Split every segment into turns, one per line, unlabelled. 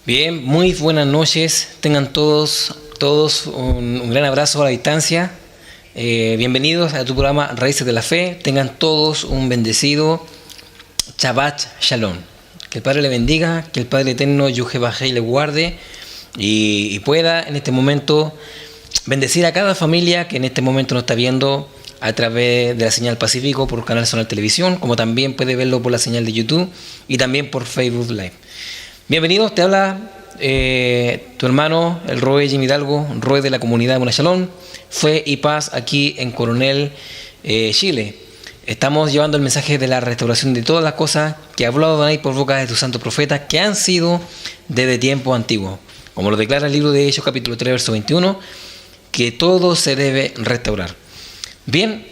Bien, muy buenas noches. Tengan todos un gran abrazo a la distancia. Bienvenidos a tu programa Raíces de la Fe. Tengan todos un bendecido Shabbat Shalom. Que el Padre le bendiga, que el Padre Eterno Yuhebahei le guarde y pueda en este momento bendecir a cada familia que en este momento nos está viendo a través de la señal Pacífico por Canal Zonal Televisión, como también puede verlo por la señal de YouTube y también por Facebook Live. Bienvenidos, te habla tu hermano, el Roe Jim Hidalgo, Roe de la comunidad de Monachalón, Fe y Paz aquí en Coronel, Chile. Estamos llevando el mensaje de la restauración de todas las cosas que ha hablado Adonai por boca de tus santos profetas que han sido desde tiempos antiguos. Como lo declara el libro de Hechos capítulo 3, verso 21, que todo se debe restaurar. Bien,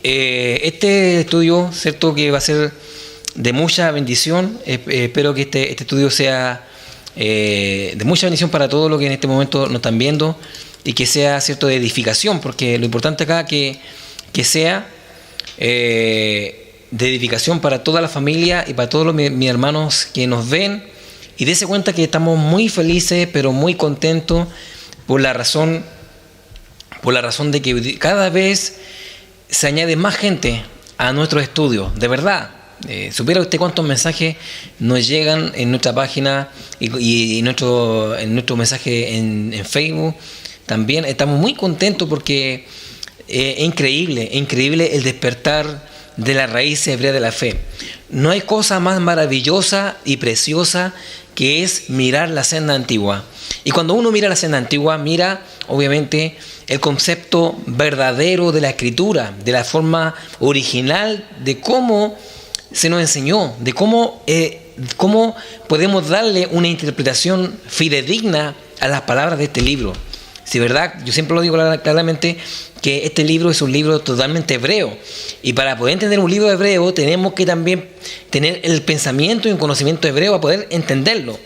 este estudio, cierto que va a ser de mucha bendición. Espero que este estudio sea de mucha bendición para todos los que en este momento nos están viendo y que sea cierto de edificación, porque lo importante acá que sea de edificación para toda la familia y para todos mis hermanos que nos ven, y dése cuenta que estamos muy felices pero muy contentos por la razón de que cada vez se añade más gente a nuestros estudios, de verdad. ¿Supiera usted cuántos mensajes nos llegan en nuestra página y en nuestro mensaje en Facebook? También estamos muy contentos porque es increíble el despertar de la raíz hebrea de la fe. No hay cosa más maravillosa y preciosa que es mirar la senda antigua. Y cuando uno mira la senda antigua, mira obviamente el concepto verdadero de la escritura, de la forma original de cómo se nos enseñó, de cómo podemos darle una interpretación fidedigna a las palabras de este libro. Si verdad, yo siempre lo digo claramente, que este libro es un libro totalmente hebreo. Y para poder entender un libro hebreo, tenemos que también tener el pensamiento y un conocimiento hebreo para poder entenderlo.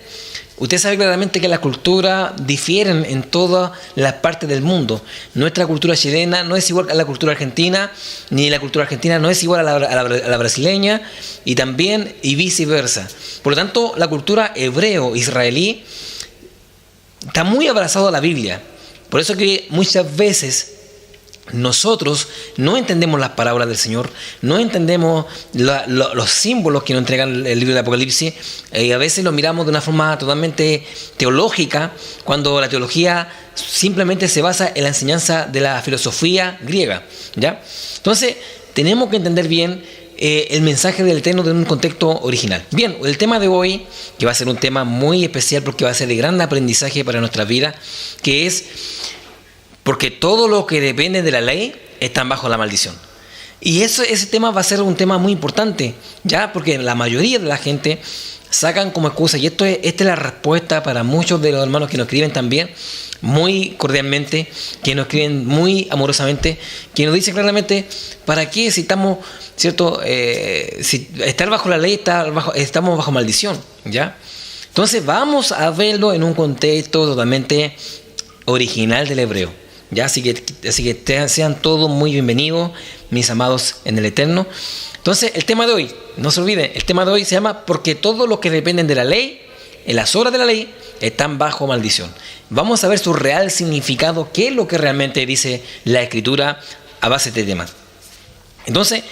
Usted sabe claramente que las culturas difieren en todas las partes del mundo. Nuestra cultura chilena no es igual a la cultura argentina, ni la cultura argentina no es igual a la brasileña, y viceversa. Por lo tanto, la cultura hebreo-israelí está muy abrazada a la Biblia. Por eso que muchas veces nosotros no entendemos las palabras del Señor, no entendemos los símbolos que nos entregan el libro de Apocalipsis, y a veces lo miramos de una forma totalmente teológica, cuando la teología simplemente se basa en la enseñanza de la filosofía griega, ¿ya? Entonces, tenemos que entender bien el mensaje del Eterno de un contexto original. Bien, el tema de hoy, que va a ser un tema muy especial porque va a ser de gran aprendizaje para nuestra vida, que es porque todo lo que depende de la ley están bajo la maldición. Y ese tema va a ser un tema muy importante, ¿ya? Porque la mayoría de la gente sacan como excusa, y esta es la respuesta para muchos de los hermanos que nos escriben también, muy cordialmente, que nos escriben muy amorosamente, que nos dicen claramente, ¿para qué si estamos, cierto, si estar bajo la ley estamos bajo maldición, ¿ya? Entonces vamos a verlo en un contexto totalmente original del hebreo, ¿ya? Así que sean todos muy bienvenidos, mis amados en el Eterno. Entonces, el tema de hoy, no se olviden, el tema de hoy se llama porque todos los que dependen de la ley, en las obras de la ley, están bajo maldición. Vamos a ver su real significado, qué es lo que realmente dice la Escritura a base de este tema. Entonces,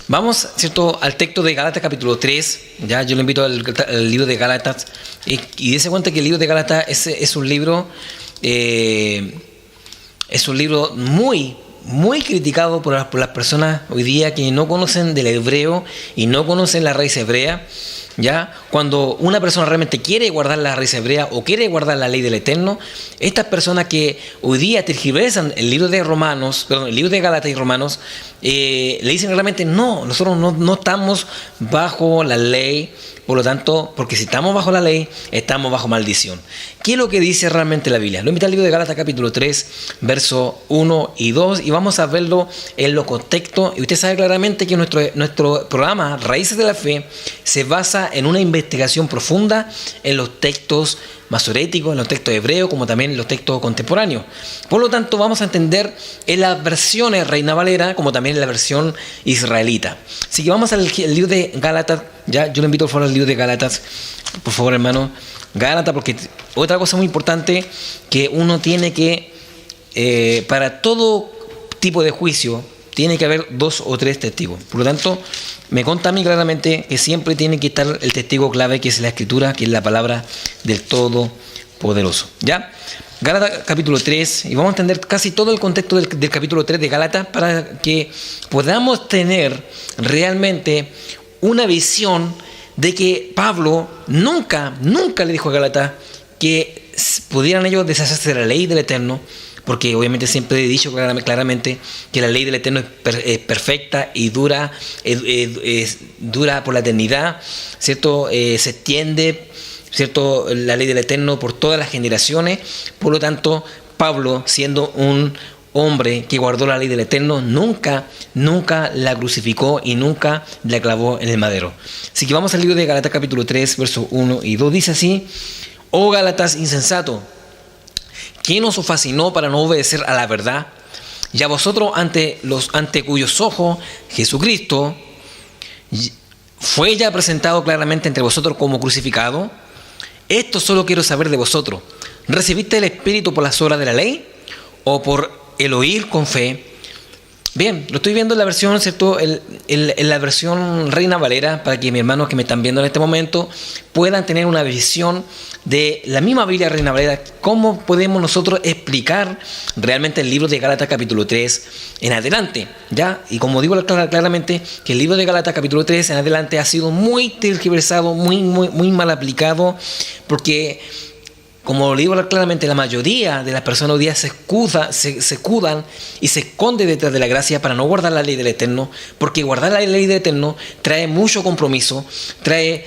vamos, ¿cierto?, al texto de Gálatas capítulo 3, ya yo le invito al libro de Gálatas, y dése cuenta que el libro de Gálatas es un libro muy criticado por las personas hoy día que no conocen del hebreo y no conocen la raíz hebrea, ¿ya? Cuando una persona realmente quiere guardar la raíz hebrea o quiere guardar la ley del Eterno, estas personas que hoy día tergiversan el libro de Gálatas y Romanos, le dicen realmente no, nosotros no estamos bajo la ley. Por lo tanto, porque si estamos bajo la ley, estamos bajo maldición. ¿Qué es lo que dice realmente la Biblia? Lo invito al libro de Gálatas capítulo 3, versos 1 y 2, y vamos a verlo en los contextos. Y usted sabe claramente que nuestro programa Raíces de la Fe se basa en una investigación profunda en los textos masoréticos, en los textos hebreos, como también en los textos contemporáneos. Por lo tanto, vamos a entender en las versiones Reina Valera, como también en la versión israelita. Así que vamos al libro de Gálatas, Ya, yo le invito por favor al libro de Gálatas, por favor, hermano. Gálatas, porque otra cosa muy importante que uno tiene que, para todo tipo de juicio, tiene que haber 2 o 3 testigos. Por lo tanto, me consta a mí claramente que siempre tiene que estar el testigo clave, que es la Escritura, que es la palabra del Todopoderoso. ¿Ya? Gálatas capítulo 3, y vamos a entender casi todo el contexto del capítulo 3 de Gálatas para que podamos tener realmente una visión de que Pablo nunca le dijo a Gálatas que pudieran ellos deshacerse de la ley del Eterno, porque obviamente siempre he dicho claramente que la ley del Eterno es perfecta y dura por la eternidad, ¿cierto? Se extiende, ¿cierto?, la ley del Eterno por todas las generaciones. Por lo tanto, Pablo, siendo un hombre que guardó la ley del Eterno, nunca la crucificó y nunca la clavó en el madero. Así que vamos al libro de Gálatas capítulo 3, versos 1 y 2. Dice así: Oh Gálatas insensato, ¿quién os fascinó para no obedecer a la verdad? Y a vosotros ante cuyos ojos Jesucristo fue ya presentado claramente entre vosotros como crucificado. Esto solo quiero saber de vosotros: ¿recibiste el Espíritu por las obras de la ley o por el oír con fe? Bien, lo estoy viendo en la versión, ¿cierto?, en la versión Reina Valera, para que mis hermanos que me están viendo en este momento puedan tener una visión de la misma Biblia Reina Valera, cómo podemos nosotros explicar realmente el libro de Gálatas capítulo 3 en adelante, ¿ya? Y como digo claramente, que el libro de Gálatas capítulo 3 en adelante ha sido muy tergiversado, muy mal aplicado, porque, como lo digo claramente, la mayoría de las personas hoy día se escudan y se esconden detrás de la gracia para no guardar la ley del Eterno, porque guardar la ley del Eterno trae mucho compromiso, trae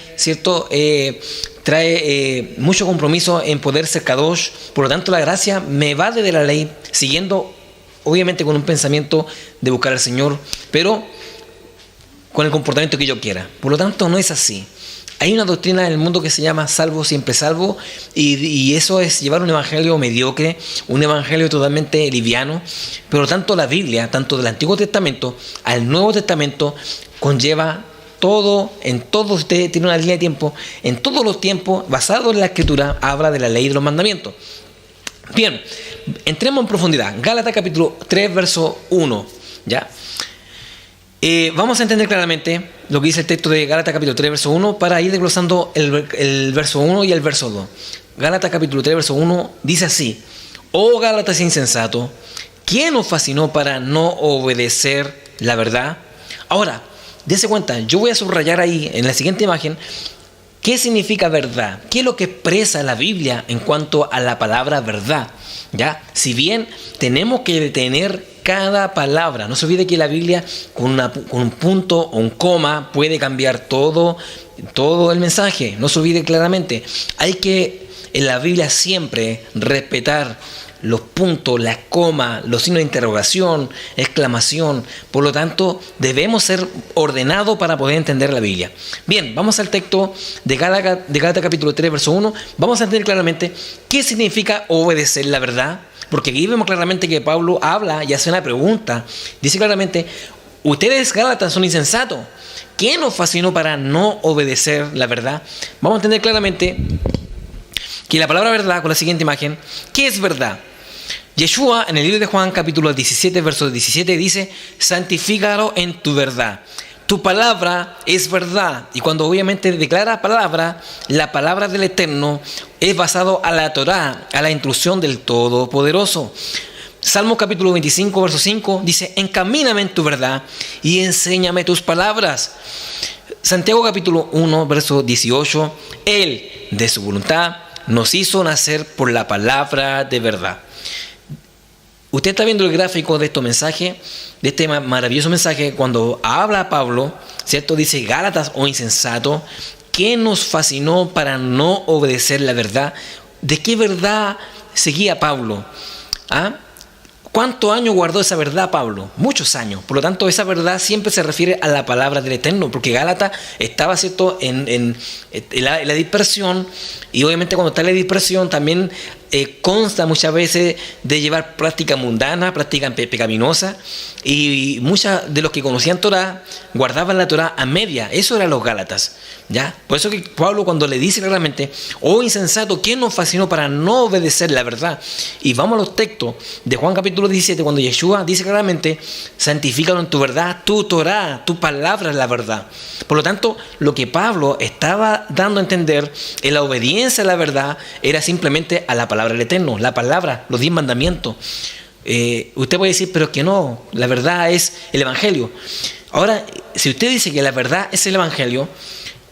mucho compromiso en poder ser Kadosh. Por lo tanto, la gracia me evade de la ley, siguiendo obviamente con un pensamiento de buscar al Señor, pero con el comportamiento que yo quiera. Por lo tanto, no es así. Hay una doctrina en el mundo que se llama salvo, siempre salvo, y eso es llevar un evangelio mediocre, un evangelio totalmente liviano. Pero tanto la Biblia, tanto del Antiguo Testamento al Nuevo Testamento, conlleva todo, en todo. Usted tiene una línea de tiempo, en todos los tiempos, basado en la Escritura, habla de la ley y de los mandamientos. Bien, entremos en profundidad. Gálatas capítulo 3, verso 1, ¿ya? Vamos a entender claramente lo que dice el texto de Gálatas capítulo 3, verso 1, para ir desglosando el verso 1 y el verso 2. Gálatas capítulo 3, verso 1 dice así: Oh Gálatas insensato, ¿quién os fascinó para no obedecer la verdad? Ahora, dése cuenta, yo voy a subrayar ahí en la siguiente imagen qué significa verdad, qué es lo que expresa la Biblia en cuanto a la palabra verdad, ¿ya? Si bien tenemos que detener cada palabra, no se olvide que la Biblia con un punto o un coma puede cambiar todo el mensaje. No se olvide claramente, hay que en la Biblia siempre respetar los puntos, las comas, los signos de interrogación, exclamación. Por lo tanto, debemos ser ordenados para poder entender la Biblia. Bien, vamos al texto de Gálatas capítulo 3, verso 1. Vamos a entender claramente qué significa obedecer la verdad. Porque aquí vemos claramente que Pablo habla y hace una pregunta. Dice claramente: ustedes Gálatas son insensatos. ¿Quién nos fascinó para no obedecer la verdad? Vamos a entender claramente que la palabra verdad, con la siguiente imagen, ¿qué es verdad? Yeshua en el libro de Juan capítulo 17, verso 17 dice: santifícalo en tu verdad. Tu palabra es verdad. Y cuando obviamente declara palabra, la palabra del Eterno es basado a la Torá, a la instrucción del Todopoderoso. Salmo capítulo 25, verso 5 dice: encamíname en tu verdad y enséñame tus palabras. Santiago capítulo 1, verso 18: Él, de su voluntad, nos hizo nacer por la palabra de verdad. Usted está viendo el gráfico de este mensaje, de este maravilloso mensaje, cuando habla Pablo, ¿cierto? Dice: Gálatas, oh insensato, ¿qué nos fascinó para no obedecer la verdad? ¿De qué verdad seguía Pablo? ¿Ah? ¿Cuántos años guardó esa verdad Pablo? Muchos años. Por lo tanto, esa verdad siempre se refiere a la palabra del Eterno, porque Gálatas estaba, ¿cierto?, en la dispersión, y obviamente cuando está en la dispersión también consta muchas veces de llevar práctica mundana, práctica pecaminosa, y muchos de los que conocían Torah guardaban la Torah a media. Eso eran los Gálatas, ¿ya? Por eso que Pablo, cuando le dice claramente: oh insensato, ¿quién nos fascinó para no obedecer la verdad? Y vamos a los textos de Juan capítulo 17, cuando Yeshua dice claramente: santifícalo en tu verdad, tu Torah, tu palabra es la verdad. Por lo tanto, lo que Pablo estaba dando a entender en la obediencia a la verdad era simplemente a la palabra del Eterno, la palabra, los 10 mandamientos. Usted puede decir, pero que no, la verdad es el Evangelio. Ahora, si usted dice que la verdad es el Evangelio,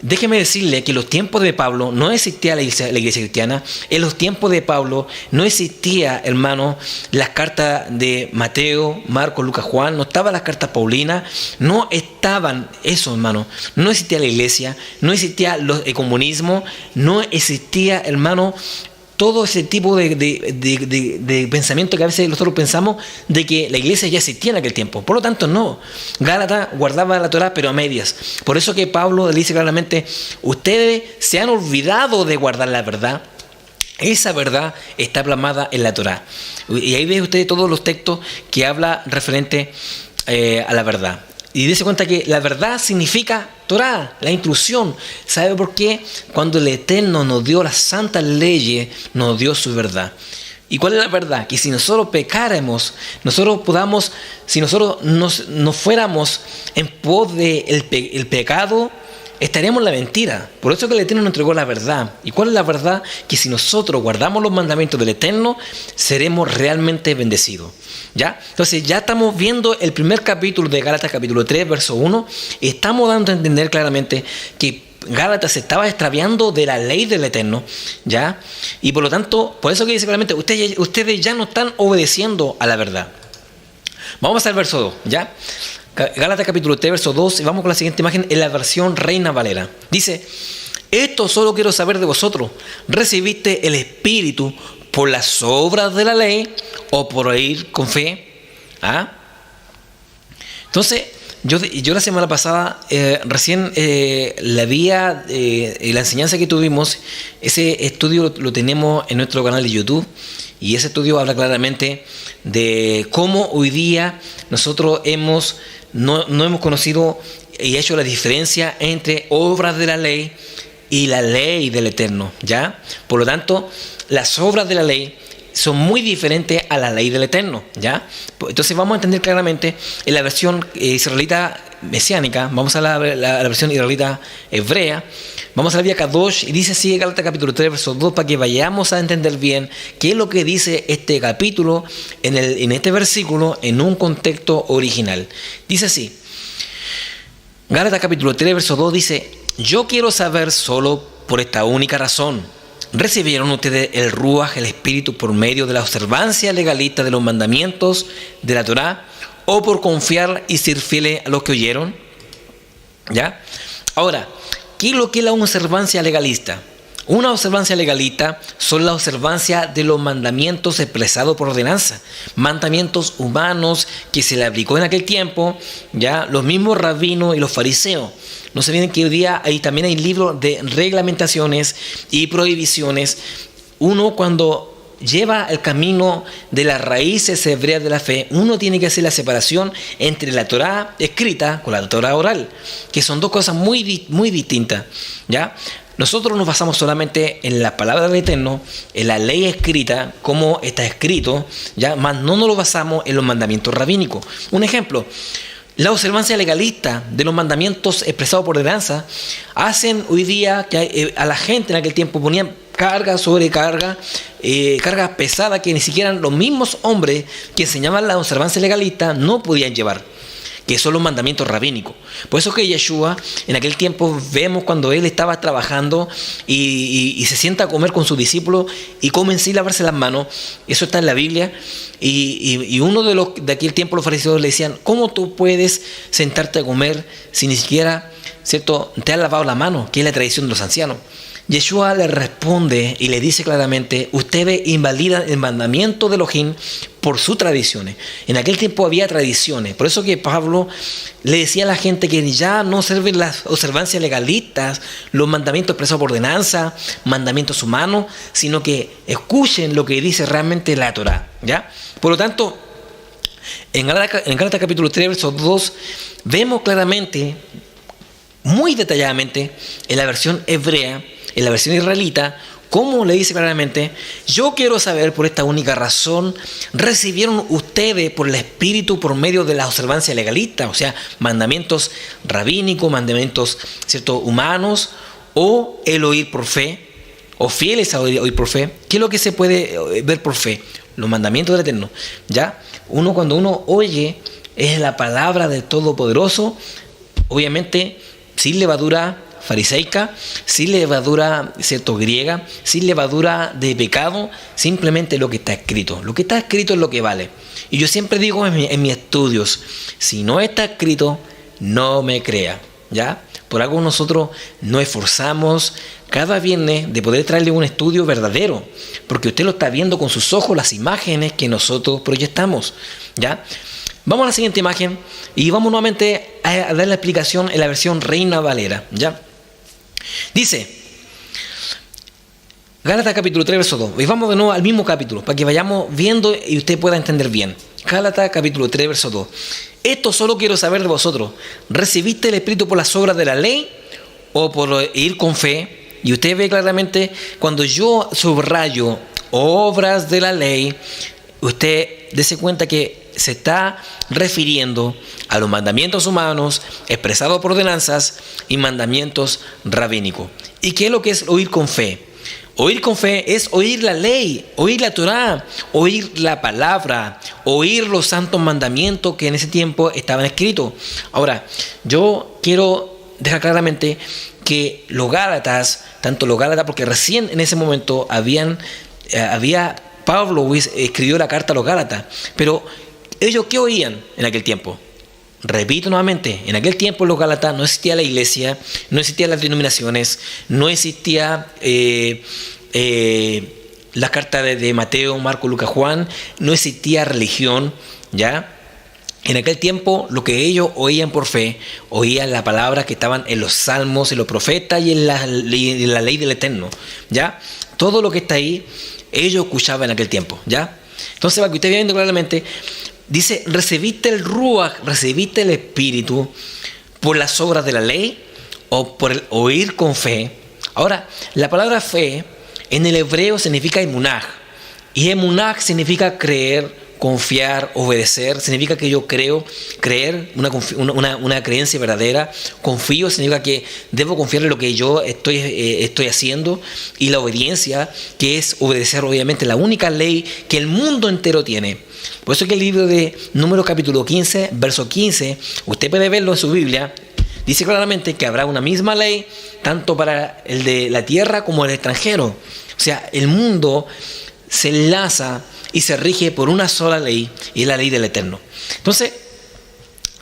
déjeme decirle que en los tiempos de Pablo no existía la iglesia cristiana. En los tiempos de Pablo no existía, hermano, las cartas de Mateo, Marcos, Lucas, Juan. No estaban las cartas paulinas. No estaban eso, hermano. No existía la iglesia. No existía el comunismo. No existía, hermano, todo ese tipo de pensamiento que a veces nosotros pensamos de que la iglesia ya existía en aquel tiempo. Por lo tanto, no. Gálatas guardaba la Torah, pero a medias. Por eso que Pablo le dice claramente: ustedes se han olvidado de guardar la verdad. Esa verdad está plasmada en la Torah. Y ahí ve usted todos los textos que habla referente a la verdad. Y dése cuenta que la verdad significa Torah, la instrucción. ¿Sabe por qué? Cuando el Eterno nos dio las santas leyes, nos dio su verdad. ¿Y cuál es la verdad? Que si nosotros pecáramos, si nosotros nos fuéramos en pos del el pecado, estaríamos en la mentira. Por eso que el Eterno nos entregó la verdad. ¿Y cuál es la verdad? Que si nosotros guardamos los mandamientos del Eterno, seremos realmente bendecidos. ¿Ya? Entonces ya estamos viendo el primer capítulo de Gálatas, capítulo 3, verso 1. Y estamos dando a entender claramente que Gálatas se estaba extraviando de la ley del Eterno, ¿ya? Y por lo tanto, por eso que dice claramente: ustedes ya no están obedeciendo a la verdad. Vamos al verso 2, ¿ya? Gálatas capítulo 3, verso 2, y vamos con la siguiente imagen en la versión Reina Valera. Dice: esto solo quiero saber de vosotros: ¿recibiste el Espíritu por las obras de la ley o por oír con fe? ¿Ah? Entonces, yo la semana pasada recién la enseñanza que tuvimos, ese estudio lo tenemos en nuestro canal de YouTube, y ese estudio habla claramente de cómo hoy día nosotros no hemos conocido y hecho la diferencia entre obras de la ley y la ley del Eterno, ¿ya? Por lo tanto, las obras de la ley son muy diferentes a la ley del Eterno, ¿ya? Entonces vamos a entender claramente en la versión israelita mesiánica. Vamos a la versión israelita hebrea. Vamos a la Vía Kadosh, y dice así Gálatas capítulo 3, verso 2, para que vayamos a entender bien qué es lo que dice este capítulo en este versículo en un contexto original. Dice así, Gálatas capítulo 3, verso 2 dice: yo quiero saber solo por esta única razón: ¿recibieron ustedes el Ruaj, el Espíritu, por medio de la observancia legalista de los mandamientos de la Torá, o por confiar y ser fieles a los que oyeron? ¿Ya? Ahora, ¿qué es lo que es la observancia legalista? Una observancia legalista son la observancia de los mandamientos expresados por ordenanza, mandamientos humanos que se le aplicó en aquel tiempo, ya los mismos rabinos y los fariseos. No se olviden que hoy día también hay libros de reglamentaciones y prohibiciones. Uno, cuando lleva el camino de las raíces hebreas de la fe, uno tiene que hacer la separación entre la Torá escrita con la Torá oral, que son dos cosas muy distintas, ¿ya? Nosotros nos basamos solamente en la palabra del Eterno, en la ley escrita, como está escrito, ¿ya? Más no nos lo basamos en los mandamientos rabínicos. Un ejemplo: la observancia legalista de los mandamientos expresados por ordenanza hacen hoy día que a la gente en aquel tiempo ponían carga sobre carga, cargas pesadas que ni siquiera los mismos hombres que enseñaban la observancia legalista no podían llevar, que son los mandamientos rabínicos. Por eso que Yeshua, en aquel tiempo, vemos cuando él estaba trabajando y se sienta a comer con sus discípulos y come en sí lavarse las manos. Eso está en la Biblia. Y uno de aquel tiempo, los fariseos le decían: ¿cómo tú puedes sentarte a comer si ni siquiera, ¿cierto?, te has lavado la mano? Que es la tradición de los ancianos. Yeshua le responde y le dice claramente: ustedes invalidan el mandamiento de Elohim por sus tradiciones. En aquel tiempo había tradiciones. Por eso que Pablo le decía a la gente que ya no sirven las observancias legalistas, los mandamientos expresados por ordenanza, mandamientos humanos, sino que escuchen lo que dice realmente la Torá, ¿ya? Por lo tanto, en Gálatas capítulo 3, verso 2, vemos claramente, muy detalladamente, en la versión hebrea, en la versión israelita, como le dice claramente: yo quiero saber por esta única razón, ¿recibieron ustedes por el Espíritu por medio de la observancia legalista, o sea, mandamientos rabínicos, mandamientos, ¿cierto?, humanos, o el oír por fe, o fieles a oír por fe? ¿Qué es lo que se puede ver por fe? Los mandamientos del Eterno, ¿ya? Cuando uno oye, es la palabra del Todopoderoso, obviamente sin levadura fariseica, sin levadura, ¿cierto?, griega, sin levadura de pecado, simplemente lo que está escrito. Lo que está escrito es lo que vale. Y yo siempre digo en mis estudios: si no está escrito, no me crea, ¿ya? Por algo nosotros nos esforzamos cada viernes de poder traerle un estudio verdadero, porque usted lo está viendo con sus ojos, las imágenes que nosotros proyectamos, ¿ya? Vamos a la siguiente imagen y vamos nuevamente a dar la explicación en la versión Reina Valera, ¿ya? Dice Gálatas capítulo 3, verso 2. Y vamos de nuevo al mismo capítulo para que vayamos viendo y usted pueda entender bien. Gálatas capítulo 3, verso 2. Esto solo quiero saber de vosotros: ¿recibiste el Espíritu por las obras de la ley o por ir con fe? Y usted ve claramente, cuando yo subrayo obras de la ley, usted dése cuenta que se está refiriendo a los mandamientos humanos expresados por ordenanzas y mandamientos rabínicos. ¿Y qué es lo que es oír con fe? Oír con fe es oír la ley, oír la Torá, oír la palabra, oír los santos mandamientos que en ese tiempo estaban escritos. Ahora, yo quiero dejar claramente que los Gálatas, porque recién en ese momento Pablo escribió la carta a los Gálatas, pero ¿ellos qué oían en aquel tiempo? Repito nuevamente, en aquel tiempo en los Gálatas no existía la iglesia, no existían las denominaciones, no existía la carta de Mateo, Marco, Lucas, Juan, no existía religión, ¿ya? En aquel tiempo lo que ellos oían por fe, oían la palabra que estaban en los salmos, en los profetas y en la ley del Eterno, ¿ya? Todo lo que está ahí, ellos escuchaban en aquel tiempo, ¿ya? Entonces, para que usted vea viendo claramente, dice: recibiste el Ruach, recibiste el Espíritu por las obras de la ley o por el oír con fe. Ahora, la palabra fe en el hebreo significa emunaj, y emunaj significa creer, confiar, obedecer. Significa que yo creo, creer, una creencia verdadera. Confío significa que debo confiar en lo que yo estoy haciendo. Y la obediencia, que es obedecer obviamente la única ley que el mundo entero tiene. Por eso que el libro de Números capítulo 15, verso 15, usted puede verlo en su Biblia, dice claramente que habrá una misma ley tanto para el de la tierra como el extranjero. O sea, el mundo se enlaza y se rige por una sola ley, y es la ley del Eterno. Entonces,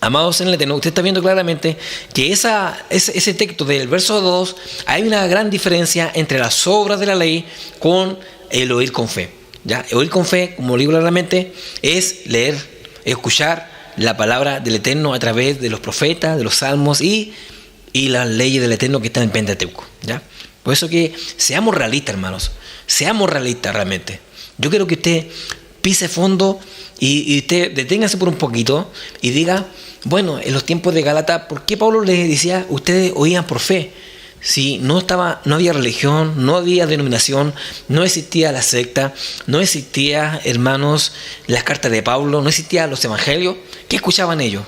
amados en el Eterno, usted está viendo claramente que ese texto del verso 2, hay una gran diferencia entre las obras de la ley con el oír con fe, ¿ya? El oír con fe, como digo claramente, es leer, escuchar la palabra del Eterno a través de los profetas, de los salmos y las leyes del Eterno que están en Pentateuco, ¿ya? Por eso que seamos realistas, hermanos, seamos realistas realmente. Yo quiero que usted pise fondo y usted deténgase por un poquito y diga: bueno, en los tiempos de Gálatas, ¿por qué Pablo les decía ustedes oían por fe? Si no había religión, no había denominación, no existía la secta, no existía, hermanos, las cartas de Pablo, no existían los evangelios. ¿Qué escuchaban ellos?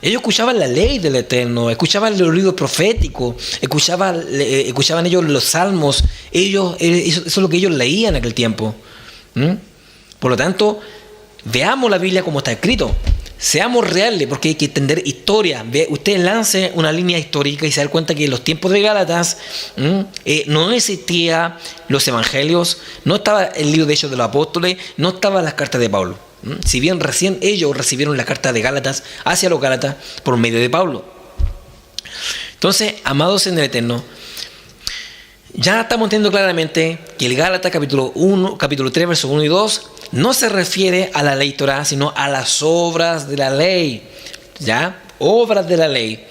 Ellos escuchaban la ley del Eterno, escuchaban los libros proféticos, escuchaban ellos los salmos. Eso es lo que ellos leían en aquel tiempo. Por lo tanto, veamos la Biblia como está escrito. Seamos reales, porque hay que entender historia. Usted lance una línea histórica y se da cuenta que en los tiempos de Gálatas no existían los evangelios, no estaba el libro de Hechos de los Apóstoles, no estaban las cartas de Pablo. Si bien recién ellos recibieron la carta de Gálatas hacia los Gálatas por medio de Pablo. Entonces, amados en el Eterno, ya estamos entendiendo claramente que el Gálatas capítulo 3, versos 1 y 2 no se refiere a la ley Torah, sino a las obras de la ley, ¿ya? Obras de la ley,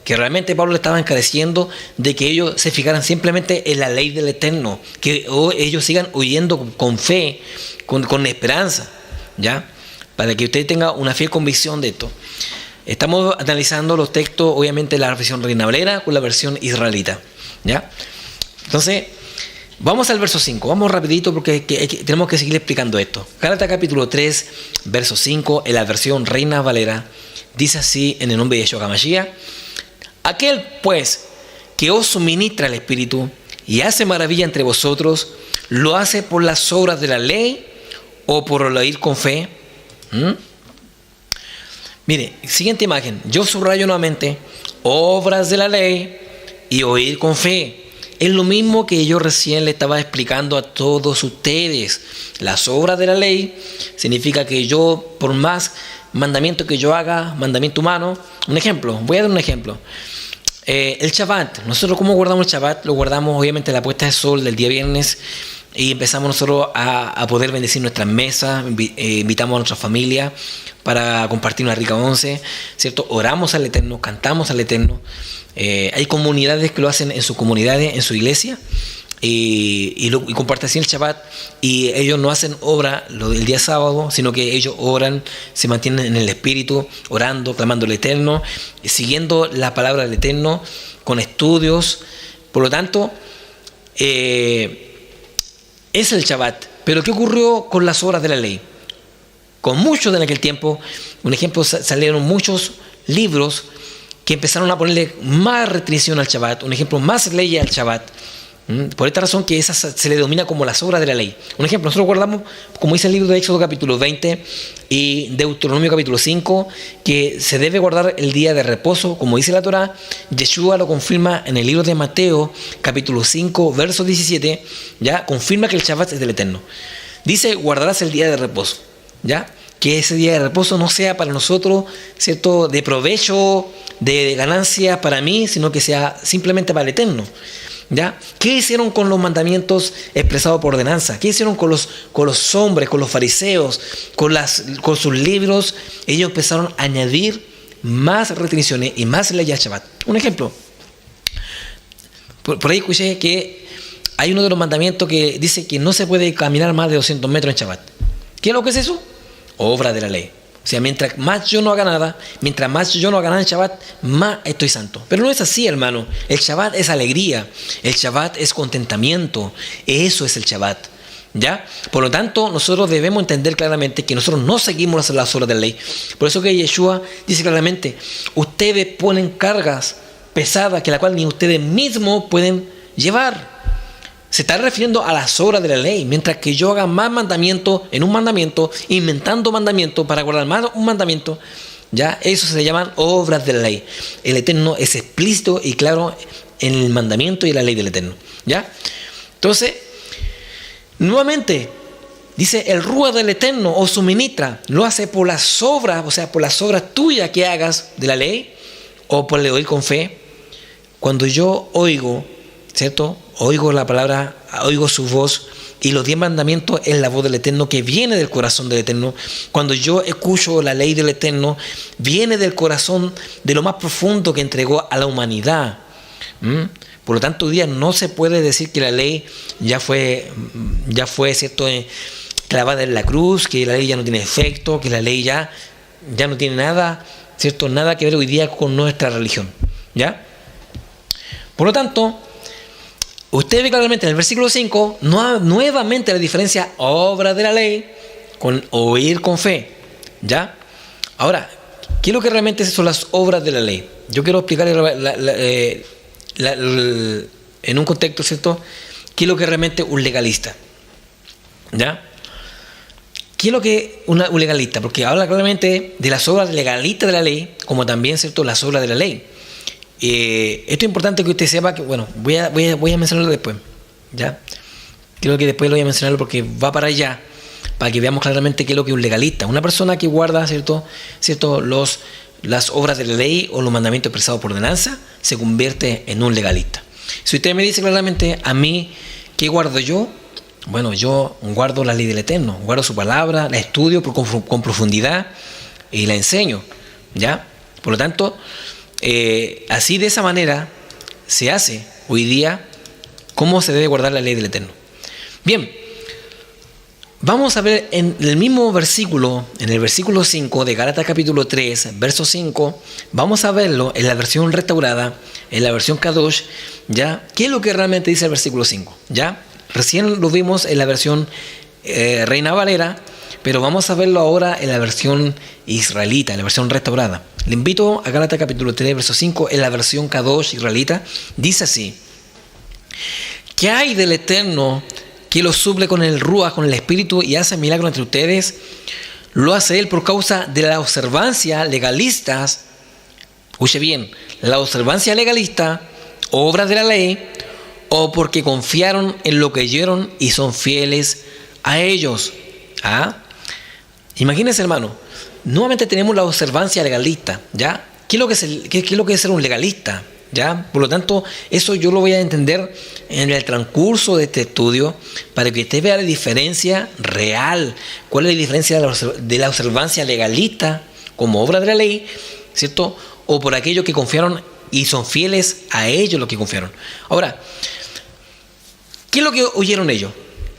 que realmente Pablo le estaba encareciendo de que ellos se fijaran simplemente en la ley del Eterno, que ellos sigan huyendo con fe, con esperanza, ¿ya? Para que usted tenga una fiel convicción de esto. Estamos analizando los textos, obviamente la versión Reina Valera con la versión israelita, ¿ya? Entonces, vamos al verso 5, vamos rapidito porque tenemos que seguir explicando esto. Gálatas capítulo 3, verso 5, en la versión Reina Valera, dice así en el nombre de Yeshua HaMashiach: aquel pues que os suministra el Espíritu y hace maravilla entre vosotros, ¿lo hace por las obras de la ley o por el oír con fe? Mire, siguiente imagen, yo subrayo nuevamente: obras de la ley y oír con fe. Es lo mismo que yo recién le estaba explicando a todos ustedes. Las obras de la ley significa que yo, por más mandamiento que yo haga, mandamiento humano, un ejemplo, voy a dar un ejemplo. El Shabbat, nosotros ¿cómo guardamos el Shabbat? Lo guardamos obviamente a la puesta de sol del día viernes y empezamos nosotros a poder bendecir nuestras mesas, invitamos a nuestra familia para compartir una rica once, ¿cierto? Oramos al Eterno, cantamos al Eterno. Hay comunidades que lo hacen en sus comunidades, en su iglesia, y comparten así el Shabbat, y ellos no hacen obra el día sábado, sino que ellos oran, se mantienen en el Espíritu, orando, clamando al Eterno, siguiendo la palabra del Eterno, con estudios. Por lo tanto, es el Shabbat. Pero ¿qué ocurrió con las obras de la ley? Con muchos de aquel tiempo, un ejemplo, salieron muchos libros que empezaron a ponerle más restricción al Shabbat, un ejemplo, más leyes al Shabbat. Por esta razón que esa se le denomina como las obras de la ley. Un ejemplo, nosotros guardamos, como dice el libro de Éxodo capítulo 20 y Deuteronomio capítulo 5, que se debe guardar el día de reposo, como dice la Torá. Yeshua lo confirma en el libro de Mateo capítulo 5, verso 17, ya confirma que el Shabbat es del Eterno. Dice: guardarás el día de reposo, ¿ya? Que ese día de reposo no sea para nosotros, ¿cierto?, de provecho, de ganancia para mí, sino que sea simplemente para el Eterno, ¿ya? ¿Qué hicieron con los mandamientos expresados por ordenanza? ¿Qué hicieron con los hombres, con los fariseos, con sus libros? Ellos empezaron a añadir más restricciones y más leyes al Shabbat. Un ejemplo, por ahí escuché que hay uno de los mandamientos que dice que no se puede caminar más de 200 metros en Shabbat. ¿Qué es lo que es eso? Obra de la ley. O sea, mientras más yo no haga nada, mientras más yo no haga nada en Shabbat, más estoy santo. Pero no es así, hermano. El Shabbat es alegría. El Shabbat es contentamiento. Eso es el Shabbat, ¿ya? Por lo tanto, nosotros debemos entender claramente que nosotros no seguimos las obras de la ley. Por eso que Yeshua dice claramente: ustedes ponen cargas pesadas que la cual ni ustedes mismos pueden llevar. Se está refiriendo a las obras de la ley. Mientras que yo haga más mandamientos en un mandamiento, inventando mandamientos para guardar más un mandamiento, ya, eso se llaman obras de la ley. El Eterno es explícito y claro en el mandamiento y la ley del Eterno, ¿ya? Entonces, nuevamente, dice: el Rúa del Eterno os suministra, lo hace por las obras, o sea, por las obras tuyas que hagas de la ley, o por el oír con fe. Cuando yo oigo, ¿cierto?, oigo la palabra, oigo su voz, y los 10 mandamientos es la voz del Eterno que viene del corazón del Eterno. Cuando yo escucho la ley del Eterno, viene del corazón, de lo más profundo que entregó a la humanidad. Por lo tanto, hoy día no se puede decir que la ley ya fue ¿cierto?, clavada en la cruz, que la ley ya no tiene efecto, que la ley ya no tiene nada, ¿cierto?, nada que ver hoy día con nuestra religión, ¿ya? Por lo tanto, usted ve claramente en el versículo 5, nuevamente la diferencia obra de la ley con oír con fe, ¿ya? Ahora, ¿qué es lo que realmente son las obras de la ley? Yo quiero explicarle en un contexto, ¿cierto?, ¿qué es lo que realmente un legalista? ¿Ya? ¿Qué es lo que un legalista? Porque habla claramente de las obras legalistas de la ley, como también, ¿cierto?, las obras de la ley. Esto es importante que usted sepa que, bueno, voy a mencionarlo después, ¿ya? Creo que después lo voy a mencionar porque va para allá, para que veamos claramente qué es lo que es un legalista. Una persona que guarda, ¿cierto? Las obras de la ley o los mandamientos expresados por ordenanza, se convierte en un legalista. Si usted me dice claramente a mí qué guardo yo, Bueno, yo guardo la ley del Eterno, guardo su palabra, la estudio con profundidad y la enseño, ¿ya? Por lo tanto, así de esa manera se hace hoy día cómo se debe guardar la ley del Eterno. Bien, vamos a ver en el mismo versículo, en el versículo 5 de Gálatas capítulo 3, verso 5, vamos a verlo en la versión restaurada, en la versión Kadosh, ¿ya? ¿Qué es lo que realmente dice el versículo 5? ¿Ya? Recién lo vimos en la versión Reina Valera, pero vamos a verlo ahora en la versión israelita, en la versión restaurada. Le invito a Gálatas capítulo 3, verso 5, en la versión Kadosh israelita, dice así: ¿qué hay del Eterno que lo suple con el Ruach, con el Espíritu, y hace milagros entre ustedes? Lo hace Él por causa de la observancia legalista. Escuche bien, la observancia legalista, obra de la ley, o porque confiaron en lo que oyeron y son fieles a ellos. ¿Ah? Imagínense, hermano, nuevamente tenemos la observancia legalista, ¿ya? ¿Qué es lo que es ser un legalista? ¿Ya? Por lo tanto, eso yo lo voy a entender en el transcurso de este estudio para que usted vea la diferencia real. ¿Cuál es la diferencia de la observancia legalista como obra de la ley, ¿cierto? O por aquellos que confiaron y son fieles a ellos los que confiaron. Ahora, ¿qué es lo que oyeron ellos?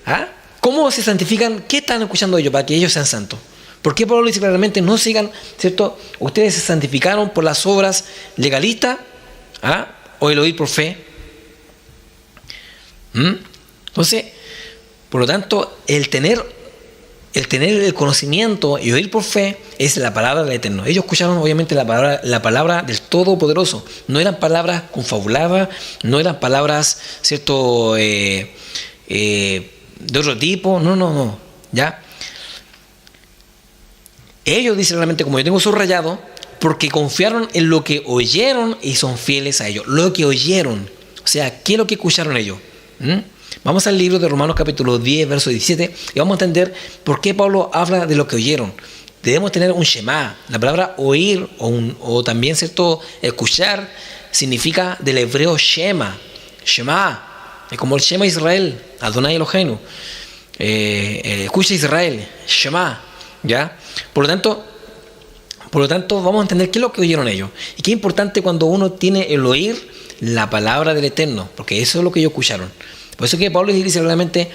¿Ah? ¿Cómo se santifican? ¿Qué están escuchando ellos para que ellos sean santos? ¿Por qué Pablo dice claramente no sigan, ¿cierto? Ustedes se santificaron por las obras legalistas, ¿ah? O el oír por fe. Entonces, por lo tanto, el tener el conocimiento y oír por fe es la palabra del Eterno. Ellos escucharon obviamente la palabra del Todopoderoso. No eran palabras confabuladas, no eran palabras, ¿cierto? De otro tipo. No. ¿Ya? Ellos dicen realmente, como yo tengo subrayado, porque confiaron en lo que oyeron y son fieles a ellos. Lo que oyeron. O sea, ¿qué es lo que escucharon ellos? Vamos al libro de Romanos capítulo 10, verso 17, y vamos a entender por qué Pablo habla de lo que oyeron. Debemos tener un Shema. La palabra oír o también, ¿cierto?, escuchar significa del hebreo Shema. Shema. Es como el Shema Israel, Adonai Eloheinu. Escucha Israel, Shema. ¿Ya? Por lo tanto, vamos a entender qué es lo que oyeron ellos. Y qué importante cuando uno tiene el oír la palabra del Eterno, porque eso es lo que ellos escucharon. Por eso que Pablo dice realmente,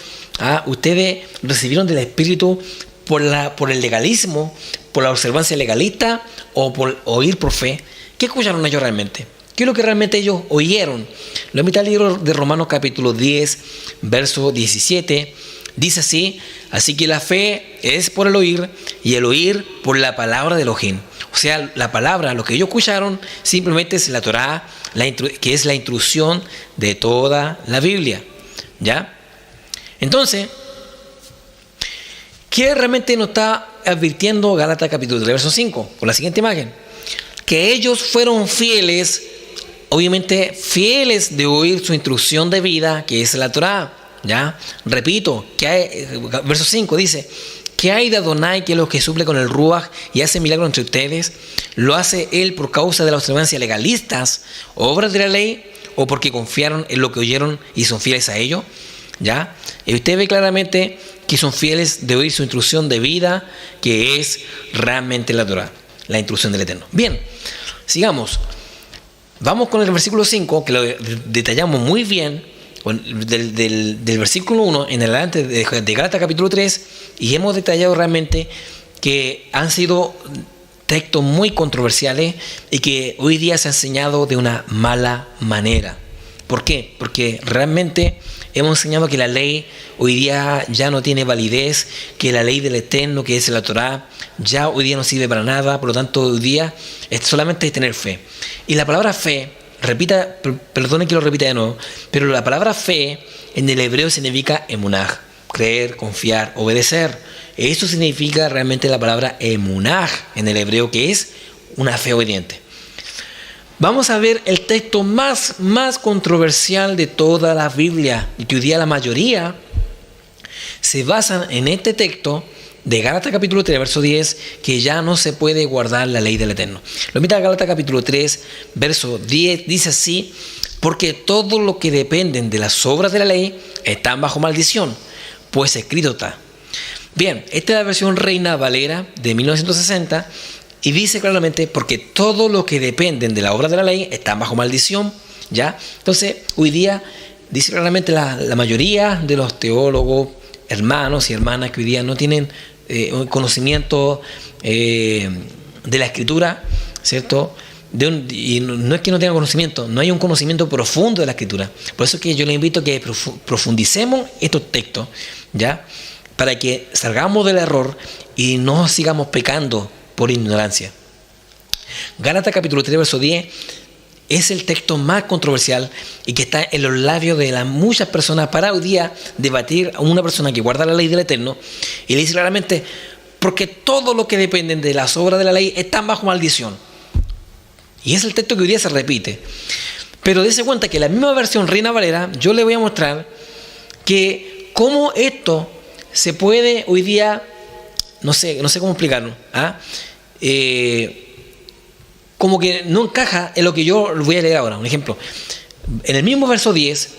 ustedes recibieron del Espíritu por el legalismo, por la observancia legalista o por oír por fe. ¿Qué escucharon ellos realmente? ¿Qué es lo que realmente ellos oyeron? Lo invito al libro de Romanos capítulo 10, verso 17. Dice así que la fe es por el oír y el oír por la palabra de Elohim. O sea, la palabra, lo que ellos escucharon, simplemente es la Torá, que es la instrucción de toda la Biblia. ¿Ya? Entonces, ¿qué realmente nos está advirtiendo Gálatas capítulo 3, verso 5? Con la siguiente imagen. Que ellos fueron fieles, obviamente fieles de oír su instrucción de vida, que es la Torá. ¿Ya? Repito, verso 5 dice: ¿qué hay de Adonai que es lo que suple con el Ruach y hace milagros entre ustedes? ¿Lo hace Él por causa de la observancia legalistas, obras de la ley, o porque confiaron en lo que oyeron y son fieles a ello? ¿Ya? Y usted ve claramente que son fieles de oír su instrucción de vida, que es realmente la Torah, la instrucción del Eterno. Bien, sigamos. Vamos con el versículo 5, que lo detallamos muy bien, del versículo 1 en adelante de Gálatas capítulo 3, y hemos detallado realmente que han sido textos muy controversiales y que hoy día se ha enseñado de una mala manera. ¿Por qué? Porque realmente hemos enseñado que la ley hoy día ya no tiene validez, que la ley del Eterno, que es la Torá, ya hoy día no sirve para nada. Por lo tanto, hoy día es solamente tener fe. Y la palabra fe, perdone que lo repita de nuevo, pero la palabra fe en el hebreo significa emunaj, creer, confiar, obedecer. Eso significa realmente la palabra emunaj en el hebreo, que es una fe obediente. Vamos a ver el texto más controversial de toda la Biblia, y que hoy día la mayoría se basan en este texto de Gálatas capítulo 3, verso 10, que ya no se puede guardar la ley del Eterno. Lo invita a Gálatas capítulo 3, verso 10, dice así: porque todo lo que dependen de las obras de la ley están bajo maldición, pues escrito está. Bien, esta es la versión Reina Valera de 1960 y dice claramente, porque todo lo que dependen de la obra de la ley están bajo maldición, ¿ya? Entonces, hoy día dice claramente la mayoría de los teólogos, hermanos y hermanas que hoy día no tienen un conocimiento de la Escritura, ¿cierto? Y no es que no tengan conocimiento, no hay un conocimiento profundo de la Escritura. Por eso es que yo les invito a que profundicemos estos textos, ¿ya? Para que salgamos del error y no sigamos pecando por ignorancia. Gálatas capítulo 3, verso 10 es el texto más controversial y que está en los labios de las muchas personas para hoy día debatir a una persona que guarda la ley del Eterno y le dice claramente, porque todo lo que dependen de las obras de la ley están bajo maldición. Y es el texto que hoy día se repite. Pero dése cuenta que la misma versión Reina Valera, yo le voy a mostrar que cómo esto se puede hoy día, no sé cómo explicarlo, como que no encaja en lo que yo voy a leer ahora. Un ejemplo, en el mismo verso 10,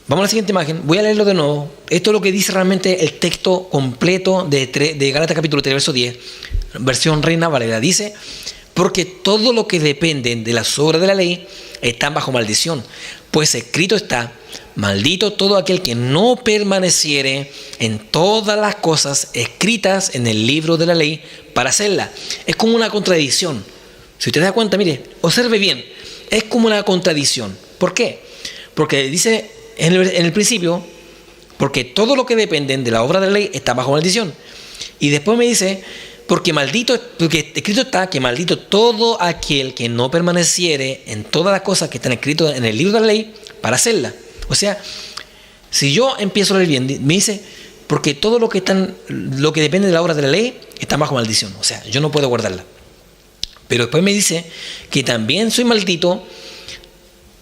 vamos a la siguiente imagen, voy a leerlo de nuevo. Esto es lo que dice realmente el texto completo de Gálatas capítulo 3, verso 10, versión Reina Valera. Dice, porque todo lo que dependen de las obras de la ley están bajo maldición, pues escrito está, maldito todo aquel que no permaneciere en todas las cosas escritas en el libro de la ley para hacerla. Es como una contradicción. Si usted se da cuenta, mire, observe bien, es como una contradicción. ¿Por qué? Porque dice en el principio, porque todo lo que dependen de la obra de la ley está bajo maldición. Y después me dice, porque escrito está que maldito todo aquel que no permaneciere en todas las cosas que están escritas en el libro de la ley para hacerla. O sea, si yo empiezo a leer bien, me dice, porque todo lo que depende de la obra de la ley está bajo maldición. O sea, yo no puedo guardarla. Pero después me dice que también soy maldito,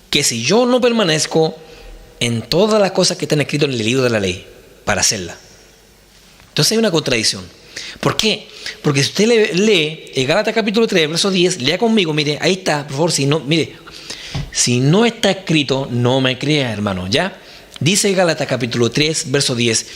que si yo no permanezco en todas las cosas que están escritas en el libro de la ley para hacerla. Entonces hay una contradicción. ¿Por qué? Porque si usted lee el Gálatas capítulo 3, verso 10, lea conmigo, mire, ahí está, por favor, si no está escrito, no me crea, hermano, ¿ya? Dice Gálatas capítulo 3, verso 10,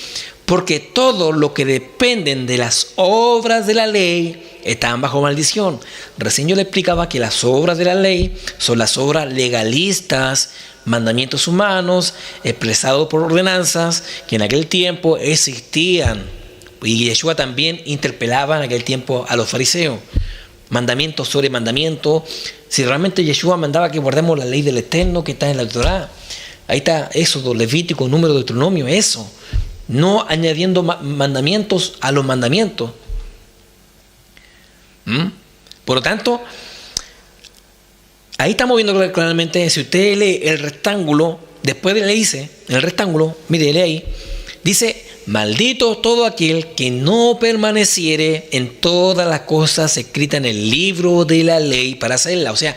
porque todo lo que dependen de las obras de la ley están bajo maldición. Recién yo le explicaba que las obras de la ley son las obras legalistas, mandamientos humanos, expresados por ordenanzas que en aquel tiempo existían. Y Yeshua también interpelaba en aquel tiempo a los fariseos. Mandamientos sobre mandamientos. Si realmente Yeshua mandaba que guardemos la ley del Eterno que está en la Torá. Ahí está Éxodo, Levítico, Número, Deuteronomio, eso. No añadiendo mandamientos a los mandamientos. Por lo tanto, ahí estamos viendo claramente, si usted lee el rectángulo, después le dice, en el rectángulo, mire, lee ahí, dice, maldito todo aquel que no permaneciere en todas las cosas escritas en el libro de la ley para hacerla. O sea,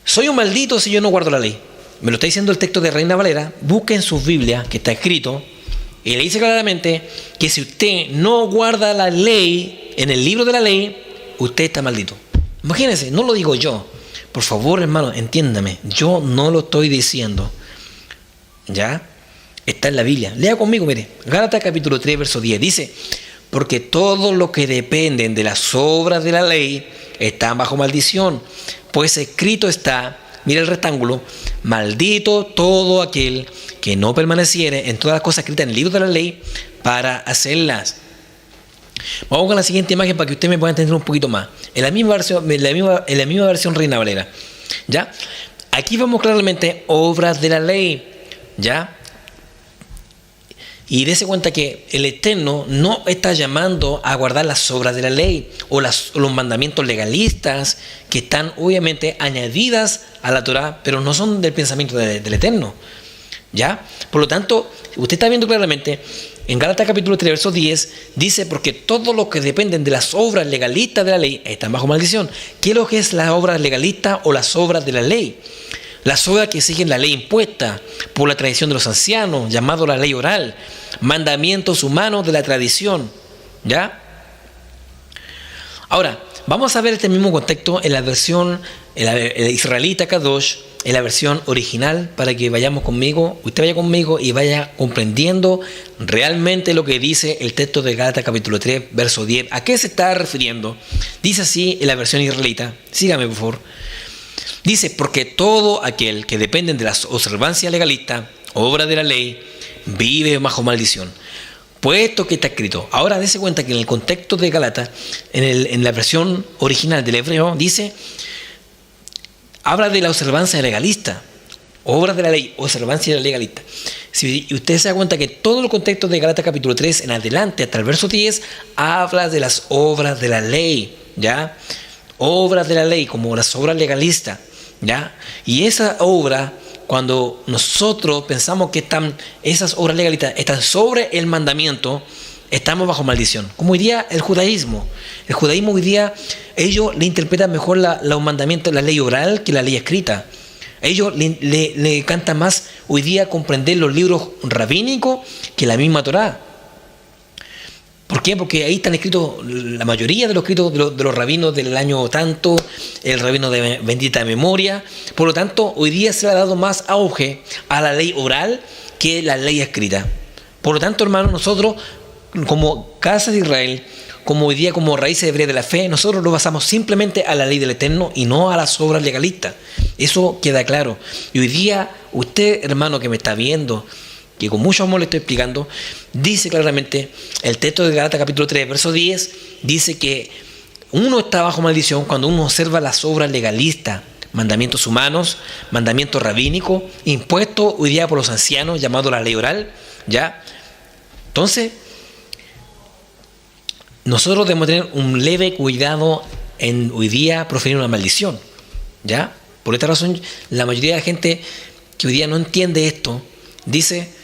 soy un maldito si yo no guardo la ley. Me lo está diciendo el texto de Reina Valera. Busque en sus Biblias, que está escrito, y le dice claramente que si usted no guarda la ley en el libro de la ley, usted está maldito. Imagínense, no lo digo yo. Por favor, hermano, entiéndame. Yo no lo estoy diciendo. ¿Ya? Está en la Biblia. Lea conmigo, mire. Gálatas capítulo 3, verso 10. Dice, porque todos los que dependen de las obras de la ley están bajo maldición. Pues escrito está, mire el rectángulo, maldito todo aquel que no permaneciere en todas las cosas escritas en el libro de la ley para hacerlas. Vamos con la siguiente imagen para que usted me pueda entender un poquito más. En la misma versión Reina Valera. ¿Ya? Aquí vemos claramente obras de la ley. ¿Ya? Y dése cuenta que el Eterno no está llamando a guardar las obras de la ley o los mandamientos legalistas que están obviamente añadidas a la Torá, pero no son del pensamiento del Eterno. ¿Ya? Por lo tanto, usted está viendo claramente en Gálatas capítulo 3, verso 10, dice, porque todo lo que dependen de las obras legalistas de la ley están bajo maldición. ¿Qué es lo que es las obras legalistas o las obras de la ley? Las obras que siguen la ley impuesta por la tradición de los ancianos, llamado la ley oral, mandamientos humanos de la tradición. ¿Ya? Ahora, vamos a ver este mismo contexto en la versión, en la israelita Kadosh, en la versión original para que vayamos conmigo, usted vaya conmigo y vaya comprendiendo realmente lo que dice el texto de Gálatas capítulo 3, verso 10. ¿A qué se está refiriendo? Dice así en la versión israelita. Sígame, por favor. Dice, porque todo aquel que depende de la observancia legalista, obra de la ley, vive bajo maldición. Puesto que está escrito. Ahora dése cuenta que en el contexto de Gálatas, en la versión original del hebreo, dice, habla de la observancia legalista, obra de la ley, observancia legalista. Si usted se da cuenta que todo el contexto de Gálatas capítulo 3 en adelante hasta el verso 10 habla de las obras de la ley, ¿ya? Obras de la ley, como las obras legalistas, ¿ya? Y esa obra, cuando nosotros pensamos que esas obras legalistas están sobre el mandamiento, estamos bajo maldición. Como hoy día el judaísmo. El judaísmo hoy día, ellos le interpretan mejor los mandamientos, la ley oral que la ley escrita. Ellos le encantan más hoy día comprender los libros rabínicos que la misma Torá. ¿Por qué? Porque ahí están escritos la mayoría de los escritos de los rabinos del año tanto, el rabino de bendita memoria. Por lo tanto, hoy día se le ha dado más auge a la ley oral que la ley escrita. Por lo tanto, hermanos, nosotros, como casa de Israel, como hoy día como raíces hebreas de la fe, nosotros lo basamos simplemente a la ley del Eterno y no a las obras legalistas. Eso queda claro. Y hoy día, usted, hermano, que me está viendo, que con mucho amor le estoy explicando, dice claramente el texto de Gálatas capítulo 3, verso 10, dice que uno está bajo maldición cuando uno observa las obras legalistas, mandamientos humanos, mandamientos rabínicos, impuestos hoy día por los ancianos, llamado la ley oral, ¿ya? Entonces, nosotros debemos tener un leve cuidado en hoy día proferir una maldición, ¿ya? Por esta razón, la mayoría de la gente que hoy día no entiende esto, dice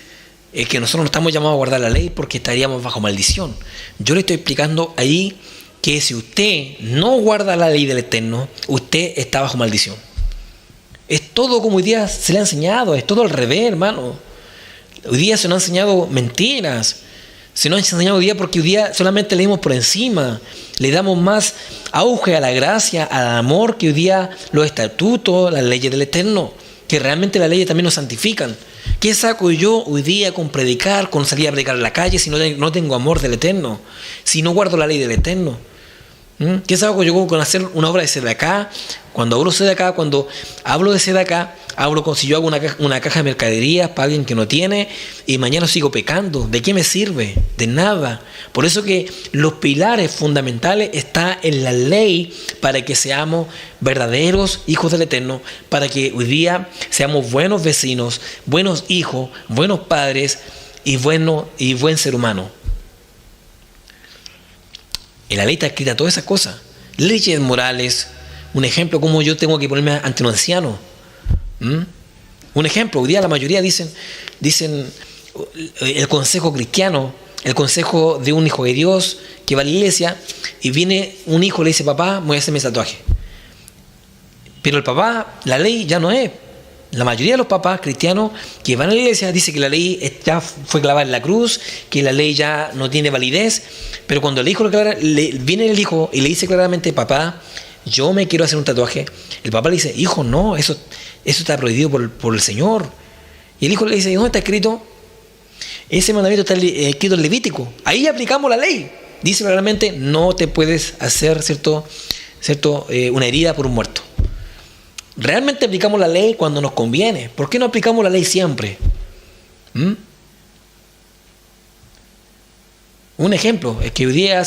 que nosotros no estamos llamados a guardar la ley porque estaríamos bajo maldición. Yo le estoy explicando ahí que si usted no guarda la ley del Eterno, usted está bajo maldición. Es todo como hoy día se le ha enseñado, es todo al revés, hermano. Hoy día se nos han enseñado mentiras. Se nos ha enseñado hoy día porque hoy día solamente leímos por encima. Le damos más auge a la gracia, al amor, que hoy día los estatutos, las leyes del Eterno, que realmente las leyes también nos santifican. ¿Qué saco yo hoy día con predicar, con salir a predicar en la calle si no tengo amor del Eterno? Si no guardo la ley del Eterno. ¿Qué saco yo con hacer una obra de sedacá? Cuando hablo de sedacá, hablo como si yo hago una caja de mercaderías para alguien que no tiene y mañana sigo pecando. ¿De qué me sirve? De nada. Por eso que los pilares fundamentales están en la ley para que seamos verdaderos hijos del Eterno, para que hoy día seamos buenos vecinos, buenos hijos, buenos padres y buen ser humano. En la ley está escrita todas esas cosas. Leyes morales. Un ejemplo, cómo yo tengo que ponerme ante un anciano. Un ejemplo, hoy día la mayoría dicen el consejo cristiano, el consejo de un hijo de Dios que va a la iglesia y viene un hijo y le dice, papá, voy a hacerme tatuaje. Pero el papá, la ley ya no es. La mayoría de los papás cristianos que van a la iglesia dicen que la ley ya fue clavada en la cruz, que la ley ya no tiene validez, pero cuando viene el hijo y le dice claramente, papá, yo me quiero hacer un tatuaje, el papá le dice, hijo, no, eso está prohibido por el Señor. Y el hijo le dice, ¿dónde está escrito? Ese mandamiento está escrito en Levítico. Ahí aplicamos la ley. Dice claramente, no te puedes hacer una herida por un muerto. Realmente aplicamos la ley cuando nos conviene. ¿Por qué no aplicamos la ley siempre? Un ejemplo es que hoy día,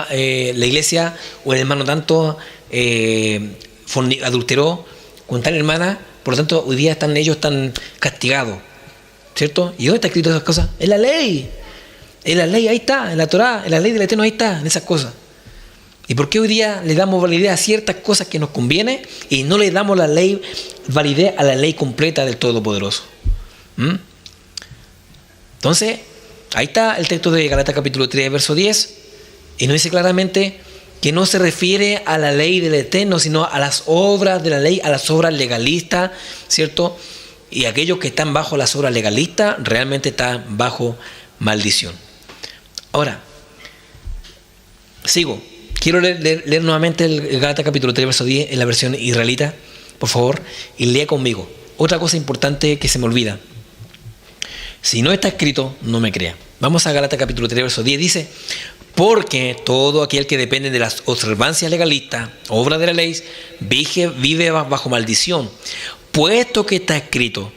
la iglesia o el hermano tanto adulteró con tal hermana, por lo tanto hoy día ellos están castigados, ¿cierto? ¿Y dónde está escrito esas cosas? En la ley. En la ley, ahí está, en la Torá, en la ley del Eterno, ahí está, en esas cosas. ¿Y por qué hoy día le damos validez a ciertas cosas que nos conviene y no le damos validez a la ley completa del Todopoderoso? Entonces, ahí está el texto de Gálatas capítulo 3, verso 10, y nos dice claramente que no se refiere a la ley del Eterno, sino a las obras de la ley, a las obras legalistas, ¿cierto? Y aquellos que están bajo las obras legalistas realmente están bajo maldición. Ahora, sigo. Quiero leer nuevamente el Gálatas capítulo 3, verso 10 en la versión israelita por favor, y lea conmigo. Otra cosa importante que se me olvida. Si no está escrito, no me crea. Vamos a Gálatas capítulo 3, verso 10. Dice: porque todo aquel que depende de las observancias legalistas, obra de la ley, vive bajo maldición. Puesto que está escrito: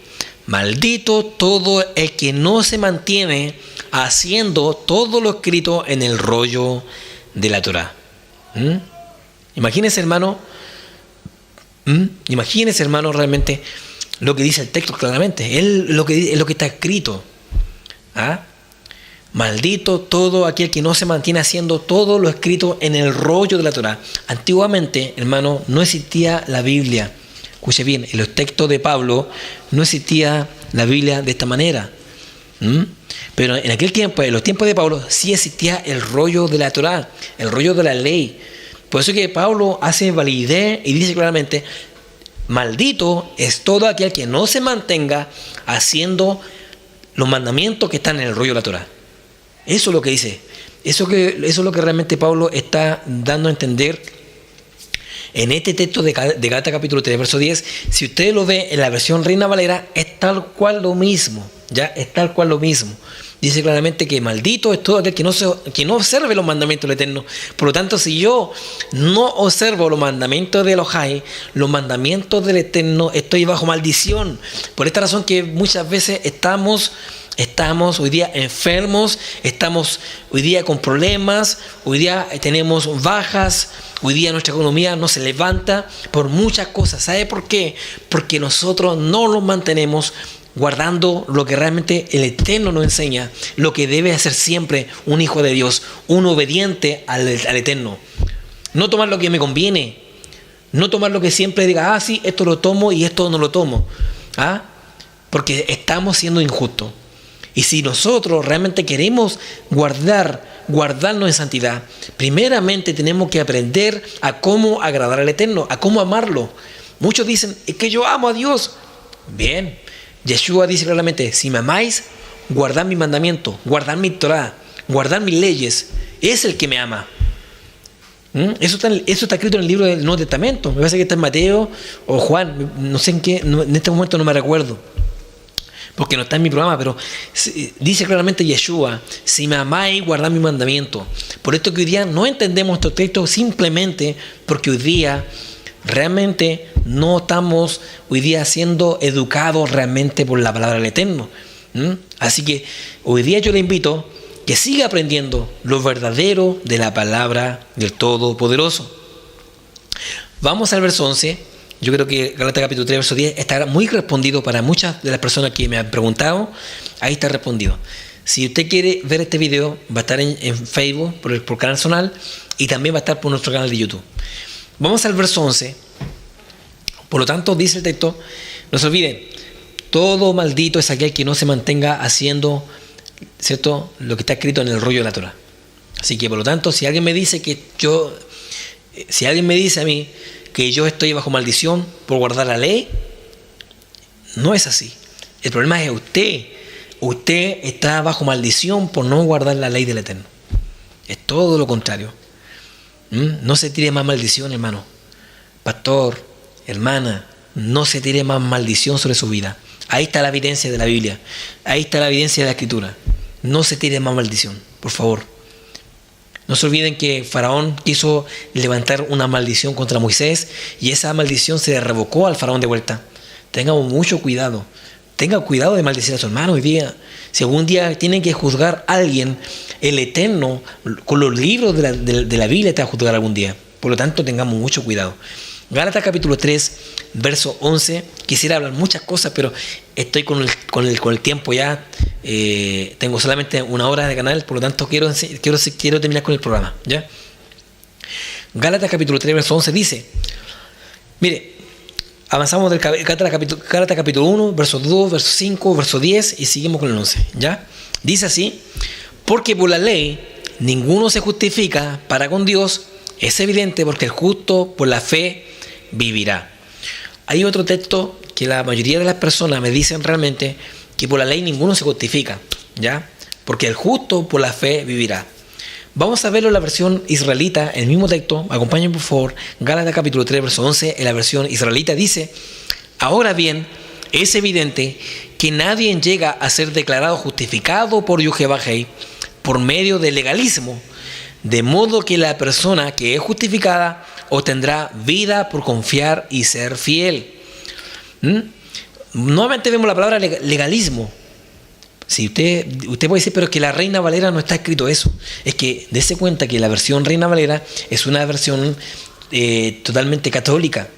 maldito todo el que no se mantiene haciendo todo lo escrito en el rollo de la Torá. Imagínense, hermano, realmente lo que dice el texto claramente. Es lo que está escrito. Maldito todo aquel que no se mantiene haciendo todo lo escrito en el rollo de la Torá. Antiguamente, hermano, no existía la Biblia. Escuche bien, en los textos de Pablo no existía la Biblia de esta manera. Pero en aquel tiempo, en los tiempos de Pablo, sí existía el rollo de la Torá, el rollo de la ley. Por eso que Pablo hace validez y dice claramente: maldito es todo aquel que no se mantenga haciendo los mandamientos que están en el rollo de la Torá. Eso es lo que dice. Eso es lo que realmente Pablo está dando a entender en este texto de Gálatas capítulo 3, verso 10. Si usted lo ve en la versión Reina Valera, es tal cual lo mismo. Es tal cual lo mismo. Dice claramente que maldito es todo aquel que no observe los mandamientos del Eterno. Por lo tanto, si yo no observo los mandamientos de Elohai, los mandamientos del Eterno, estoy bajo maldición. Por esta razón que muchas veces estamos hoy día enfermos, estamos hoy día con problemas, hoy día tenemos bajas, hoy día nuestra economía no se levanta por muchas cosas. ¿Sabe por qué? Porque nosotros no nos mantenemos guardando lo que realmente el Eterno nos enseña, lo que debe hacer siempre un hijo de Dios, un obediente al Eterno. No tomar lo que me conviene, no tomar lo que siempre diga: sí, esto lo tomo y esto no lo tomo. Porque estamos siendo injustos. Y si nosotros realmente queremos guardarnos en santidad, primeramente tenemos que aprender a cómo agradar al Eterno, a cómo amarlo. Muchos dicen: es que yo amo a Dios. Bien, Yeshua dice claramente: si me amáis, guardad mi mandamiento, guardad mi Torah, guardad mis leyes. Es el que me ama. Eso está escrito en el libro del Nuevo Testamento. Me parece que está en Mateo o Juan, no sé en qué, en este momento no me recuerdo, porque no está en mi programa, pero dice claramente Yeshua: si me amáis, guardad mi mandamiento. Por esto que hoy día no entendemos estos textos, simplemente porque hoy día realmente no estamos hoy día siendo educados realmente por la palabra del Eterno. Así que hoy día yo le invito que siga aprendiendo lo verdadero de la palabra del Todopoderoso. Vamos al verso 11. Yo creo que Gálatas capítulo 3, verso 10 está muy respondido para muchas de las personas que me han preguntado. Ahí está respondido. Si usted quiere ver este video, va a estar en Facebook por Canal Zonal, y también va a estar por nuestro canal de YouTube. Vamos al verso 11. Por lo tanto, dice el texto: no se olviden, todo maldito es aquel que no se mantenga haciendo, ¿cierto?, lo que está escrito en el rollo de la Torá. Así que, por lo tanto, si alguien me dice a mí que yo estoy bajo maldición por guardar la ley, no es así. El problema es usted. Usted está bajo maldición por no guardar la ley del Eterno. Es todo lo contrario. No se tire más maldición, hermano. Pastor, hermana, no se tire más maldición sobre su vida. Ahí está la evidencia de la Biblia. Ahí está la evidencia de la Escritura. No se tire más maldición, por favor. No se olviden que Faraón quiso levantar una maldición contra Moisés y esa maldición se le revocó al Faraón de vuelta. Tengamos mucho cuidado. Tenga cuidado de maldecir a su hermano hoy día. Si algún día tienen que juzgar a alguien, el Eterno, con los libros de la Biblia, te va a juzgar algún día. Por lo tanto, tengamos mucho cuidado. Gálatas capítulo 3, verso 11. Quisiera hablar muchas cosas, pero estoy con el tiempo ya. Tengo solamente 1 hora de canal, por lo tanto quiero terminar con el programa, ¿ya? Gálatas capítulo 3, verso 11 dice: mire, avanzamos del Gálatas capítulo 1, verso 2, verso 5, verso 10 y seguimos con el 11, ¿ya? Dice así: porque por la ley ninguno se justifica para con Dios, es evidente, porque el justo por la fe vivirá. Hay otro texto que la mayoría de las personas me dicen realmente que por la ley ninguno se justifica, ¿ya? Porque el justo por la fe vivirá. Vamos a verlo en la versión israelita, el mismo texto. Acompáñenme por favor. Gálatas capítulo 3, verso 11. En la versión israelita dice: ahora bien, es evidente que nadie llega a ser declarado justificado por Yuhebahei por medio del legalismo, de modo que la persona que es justificada obtendrá vida por confiar y ser fiel. Nuevamente vemos la palabra legalismo. Si usted puede decir, pero es que la Reina Valera no está escrito eso. Es que dése cuenta que la versión Reina Valera es una versión totalmente católica,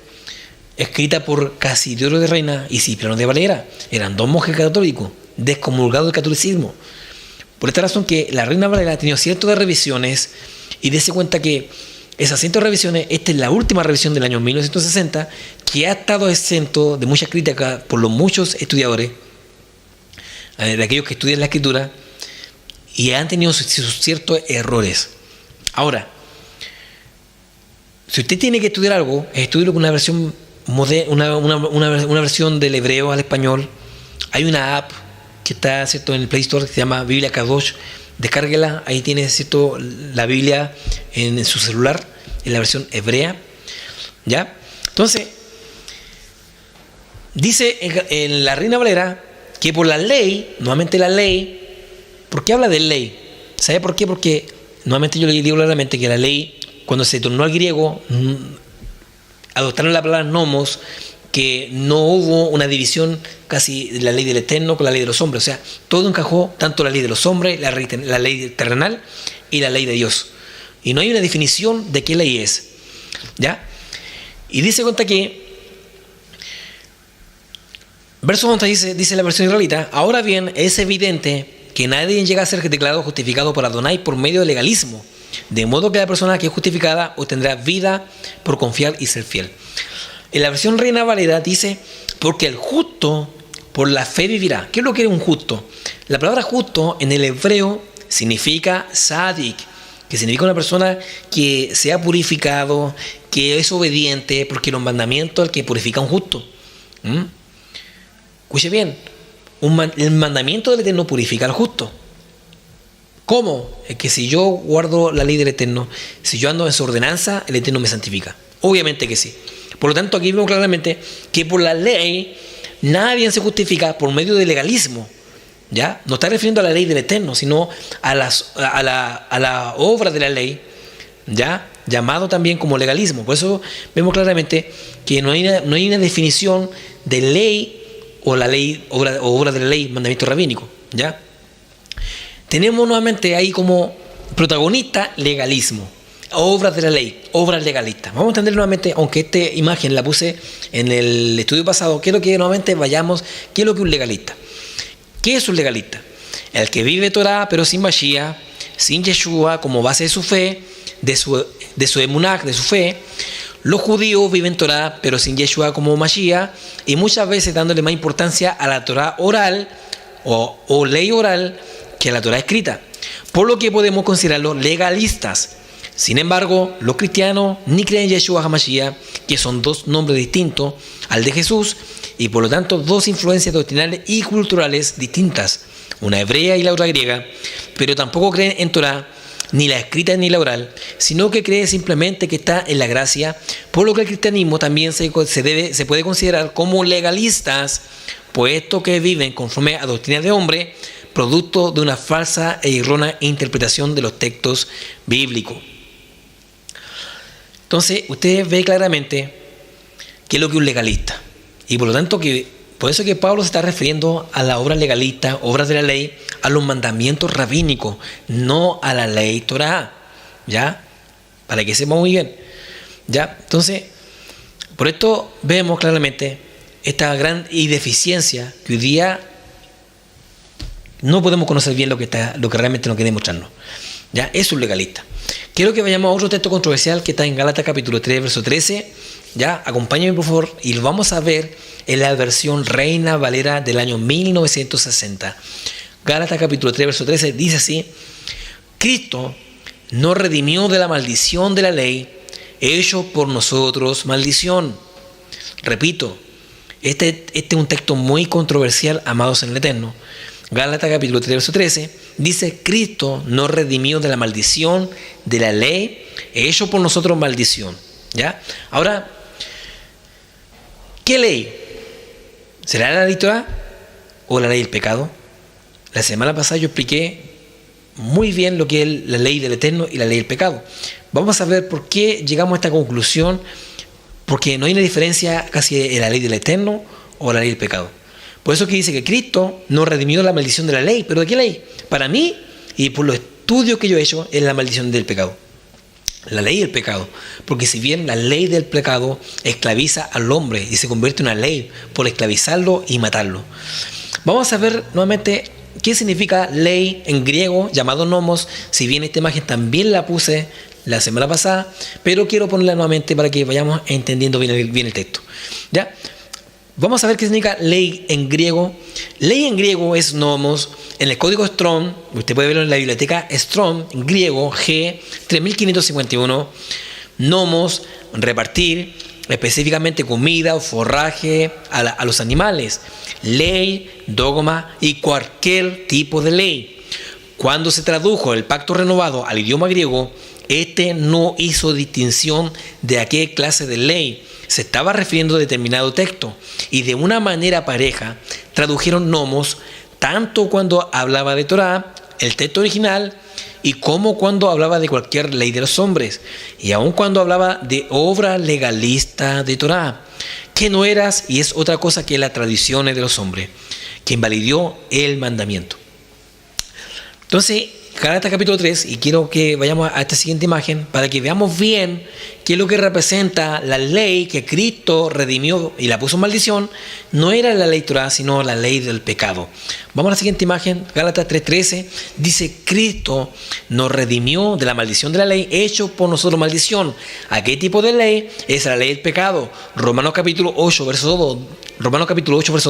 escrita por Casidoro de Reina y Cipriano de Valera. Eran dos monjes católicos, descomulgados del catolicismo. Por esta razón que la Reina Valera ha tenido cientos de revisiones, y dése cuenta que esas cientos de revisiones, esta es la última revisión del año 1960, que ha estado exento de muchas críticas por los muchos estudiadores, de aquellos que estudian la escritura, y han tenido sus ciertos errores. Ahora, si usted tiene que estudiar algo, estudie una versión una versión del hebreo al español. Hay una app que está, ¿cierto?, en el Play Store, que se llama Biblia Kadosh. Descárguela, ahí tiene, ¿cierto?, la Biblia en su celular, en la versión hebrea, ¿ya? Entonces, dice en la Reina Valera que por la ley, nuevamente la ley, ¿por qué habla de ley? ¿Sabe por qué? Porque nuevamente yo le digo claramente que la ley, cuando se tornó al griego, adoptaron la palabra nomos, que no hubo una división casi de la ley del Eterno con la ley de los hombres. O sea, todo encajó, tanto la ley de los hombres, la ley terrenal y la ley de Dios. Y no hay una definición de qué ley es, ¿ya? Y dice cuenta que verso 11 dice la versión israelita: ahora bien, es evidente que nadie llega a ser declarado justificado por Adonai por medio del legalismo, de modo que la persona que es justificada obtendrá vida por confiar y ser fiel. En la versión Reina Valera dice: porque el justo por la fe vivirá. ¿Qué es lo que es un justo? La palabra justo en el hebreo significa sadik, que significa una persona que se ha purificado, que es obediente, porque los mandamientos al que purifica un justo. Escuche bien, el mandamiento del Eterno purifica al justo. ¿Cómo? Es que si yo guardo la ley del Eterno, si yo ando en su ordenanza, el Eterno me santifica. Obviamente que sí. Por lo tanto, aquí vemos claramente que por la ley nadie se justifica por medio del legalismo, ¿ya? No está refiriendo a la ley del Eterno, sino a la obra de la ley, ¿ya? Llamado también como legalismo. Por eso vemos claramente que no hay una definición de ley o la ley, obra de la ley, mandamiento rabínico, ¿ya? Tenemos nuevamente ahí como protagonista legalismo, obras de la ley, obras legalistas. Vamos a entender nuevamente, aunque esta imagen la puse en el estudio pasado, quiero que nuevamente vayamos, ¿qué es lo que es un legalista? ¿Qué es un legalista? El que vive Torah pero sin Mashiach, sin Yeshua como base de su fe, de su emunach, de su fe. Los judíos viven Torah pero sin Yeshua como Mashiach, y muchas veces dándole más importancia a la Torah oral o ley oral que a la Torah escrita, por lo que podemos considerarlos legalistas. Sin embargo, los cristianos ni creen en Yeshua HaMashiach, que son dos nombres distintos al de Jesús, y por lo tanto dos influencias doctrinales y culturales distintas, una hebrea y la otra griega, pero tampoco creen en Torah, ni la escrita ni la oral, sino que creen simplemente que está en la gracia, por lo que el cristianismo también se puede considerar como legalistas, puesto que viven conforme a doctrinas de hombre, producto de una falsa e errónea interpretación de los textos bíblicos. Entonces, usted ve claramente qué es lo que es un legalista. Y por lo tanto, por eso que Pablo se está refiriendo a la obra legalista, obras de la ley, a los mandamientos rabínicos, no a la ley Torah, ¿ya? Para que sepa muy bien, ¿ya? Entonces, por esto vemos claramente esta gran deficiencia que hoy día no podemos conocer bien lo que realmente nos quiere mostrarnos, ¿ya? Es un legalista. Quiero que vayamos a otro texto controversial que está en Gálatas capítulo 3, verso 13. Ya, acompáñenme por favor y lo vamos a ver en la versión Reina Valera del año 1960. Gálatas capítulo 3, verso 13 dice así: Cristo nos redimió de la maldición de la ley, hecho por nosotros maldición. Repito, este es un texto muy controversial, amados en el Eterno. Gálatas capítulo 3, verso 13, dice: Cristo nos redimió de la maldición de la ley, hecho por nosotros maldición. ¿Ya? Ahora, ¿qué ley? ¿Será la ley Torah o la ley del pecado? La semana pasada yo expliqué muy bien lo que es la ley del Eterno y la ley del pecado. Vamos a ver por qué llegamos a esta conclusión, porque no hay una diferencia casi en la ley del Eterno o la ley del pecado. Por eso que dice que Cristo nos redimió de la maldición de la ley. ¿Pero de qué ley? Para mí, y por los estudios que yo he hecho, es la maldición del pecado. La ley del pecado. Porque si bien la ley del pecado esclaviza al hombre y se convierte en una ley por esclavizarlo y matarlo. Vamos a ver nuevamente qué significa ley en griego, llamado nomos. Si bien esta imagen también la puse la semana pasada, pero quiero ponerla nuevamente para que vayamos entendiendo bien el texto. ¿Ya? Vamos a ver qué significa ley en griego. Ley en griego es nomos. En el código Strong, usted puede verlo en la biblioteca Strong, en griego, G 3551, nomos, repartir, específicamente comida o forraje a los animales, ley, dogma y cualquier tipo de ley. Cuando se tradujo el pacto renovado al idioma griego, este no hizo distinción de a qué clase de ley se estaba refiriendo a determinado texto, y de una manera pareja tradujeron nomos tanto cuando hablaba de Torah, el texto original, y como cuando hablaba de cualquier ley de los hombres, y aun cuando hablaba de obra legalista de Torah, que no eras y es otra cosa que las tradiciones de los hombres, que invalidó el mandamiento. Entonces, Gálatas capítulo 3, y quiero que vayamos a esta siguiente imagen para que veamos bien qué es lo que representa la ley que Cristo redimió y la puso en maldición. No era la ley Torah, sino la ley del pecado. Vamos a la siguiente imagen, Gálatas 3:13, dice: Cristo nos redimió de la maldición de la ley, hecho por nosotros maldición. ¿A qué tipo de ley? Es la ley del pecado. Romanos capítulo 8, verso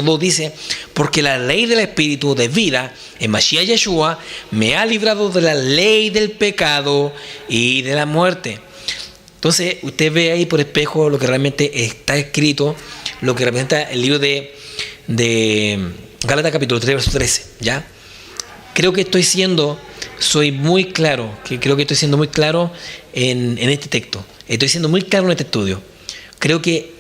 2 dice: porque la ley del Espíritu de vida en Mashiach Yeshua me ha librado de la ley del pecado y de la muerte. Entonces usted ve ahí por espejo lo que realmente está escrito, lo que representa el libro de Gálatas capítulo 3, verso 13. ¿Ya? Creo que soy muy claro en este texto. Estoy siendo muy claro en este estudio. Creo que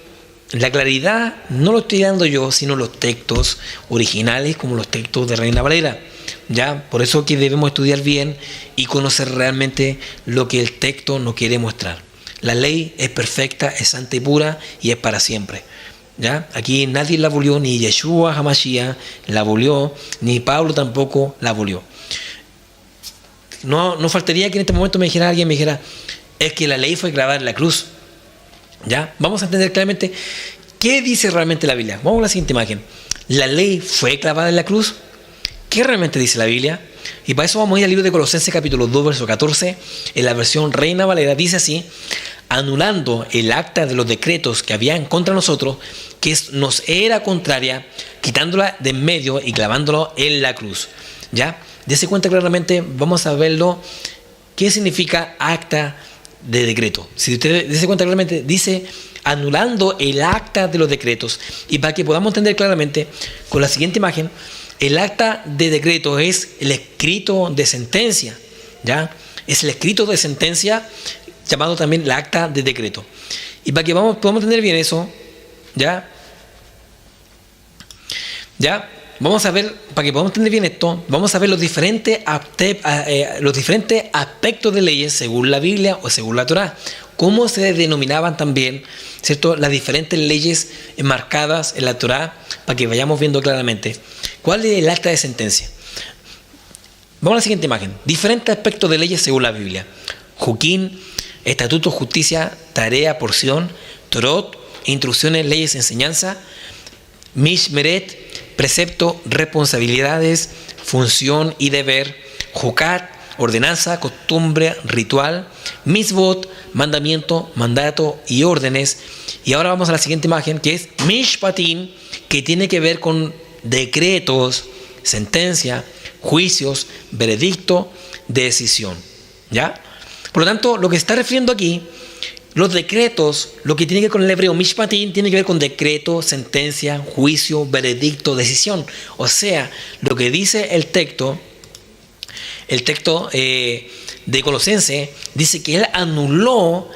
la claridad no lo estoy dando yo, sino los textos originales, como los textos de Reina Valera. ¿Ya? Por eso que debemos estudiar bien y conocer realmente lo que el texto nos quiere mostrar. La ley es perfecta, es santa y pura y es para siempre. ¿Ya? Aquí nadie la abolió, ni Yeshua Hamashiach la abolió, ni Pablo tampoco la abolió. No faltaría que en este momento alguien me dijera: es que la ley fue clavada en la cruz. ¿Ya? Vamos a entender claramente qué dice realmente la Biblia. Vamos a la siguiente imagen. ¿La ley fue clavada en la cruz? ¿Qué realmente dice la Biblia? Y para eso vamos a ir al libro de Colosenses capítulo 2, verso 14. En la versión Reina Valera dice así: anulando el acta de los decretos que habían contra nosotros, que nos era contraria, quitándola de en medio y clavándolo en la cruz. ¿Ya? Dese cuenta claramente, vamos a verlo, qué significa acta de decreto. Si usted dese cuenta claramente, dice anulando el acta de los decretos. Y para que podamos entender claramente, con la siguiente imagen, el acta de decreto es el escrito de sentencia. ¿Ya? Es el escrito de sentencia, llamado también el acta de decreto. Y para que podamos entender bien eso, ¿ya? Vamos a ver, para que podamos entender bien esto, vamos a ver los diferentes aspectos de leyes según la Biblia o según la Torah. Cómo se denominaban también, ¿cierto?, las diferentes leyes enmarcadas en la Torah, para que vayamos viendo claramente cuál es el acta de sentencia. Vamos a la siguiente imagen. Diferentes aspectos de leyes según la Biblia: Juquín, estatutos, justicia, tarea, porción; Torot, instrucciones, leyes, enseñanza; Mishmeret, precepto, responsabilidades, función y deber; Jucat, ordenanza, costumbre, ritual; Mitzvot, mandamiento, mandato y órdenes. Y ahora vamos a la siguiente imagen, que es Mishpatim, que tiene que ver con decretos, sentencia, juicios, veredicto, decisión. ¿Ya? Por lo tanto, lo que se está refiriendo aquí, Los decretos, lo que tiene que ver con el hebreo mishpatim, tiene que ver con decreto, sentencia, juicio, veredicto, decisión. O sea, lo que dice el texto de Colosenses, dice que Él anuló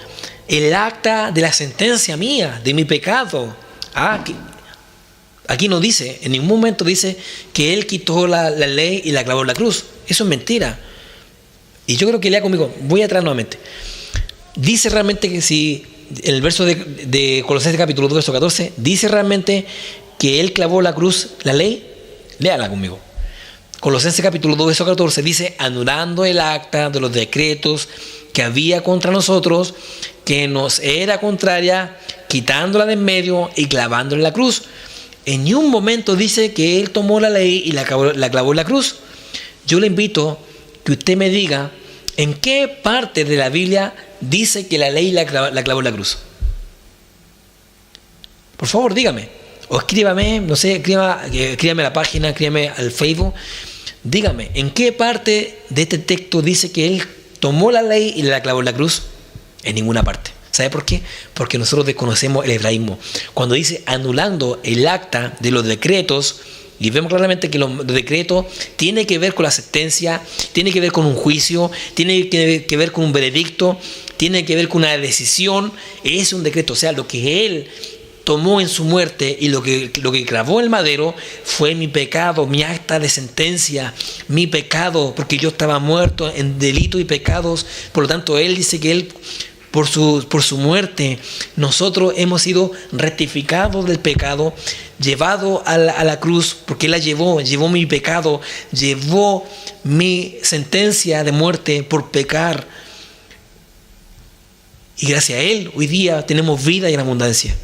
el acta de la sentencia mía, de mi pecado. Aquí no dice, en ningún momento dice que Él quitó la ley y la clavó en la cruz. Eso es mentira. Y yo creo que lea conmigo, voy atrás nuevamente. Dice realmente que si el verso de Colosenses capítulo 2, verso 14, dice realmente que Él clavó la cruz, la ley. Léala conmigo. Colosenses capítulo 2, verso 14 dice, anulando el acta de los decretos que había contra nosotros, que nos era contraria, quitándola de en medio y clavándola en la cruz. En ningún momento dice que Él tomó la ley y la clavó en la cruz. Yo le invito que usted me diga en qué parte de la Biblia dice que la ley la clavó en la cruz. Por favor, dígame. O escríbame, no sé, escríbame a la página, escríbame al Facebook. Dígame, ¿en qué parte de este texto dice que Él tomó la ley y la clavó en la cruz? En ninguna parte. ¿Sabe por qué? Porque nosotros desconocemos el hebraísmo. Cuando dice anulando el acta de los decretos, y vemos claramente que los decretos tienen que ver con la sentencia, tiene que ver con un juicio, tiene que ver con un veredicto, tiene que ver con una decisión. Es un decreto, o sea, lo que Él tomó en su muerte y lo que clavó en el madero fue mi pecado, mi acta de sentencia, mi pecado, porque yo estaba muerto en delitos y pecados. Por lo tanto, Él dice que Él, por su muerte, nosotros hemos sido rectificados del pecado, llevado a la cruz, porque Él la llevó mi pecado, llevó mi sentencia de muerte por pecar. Y gracias a Él, hoy día tenemos vida y en abundancia.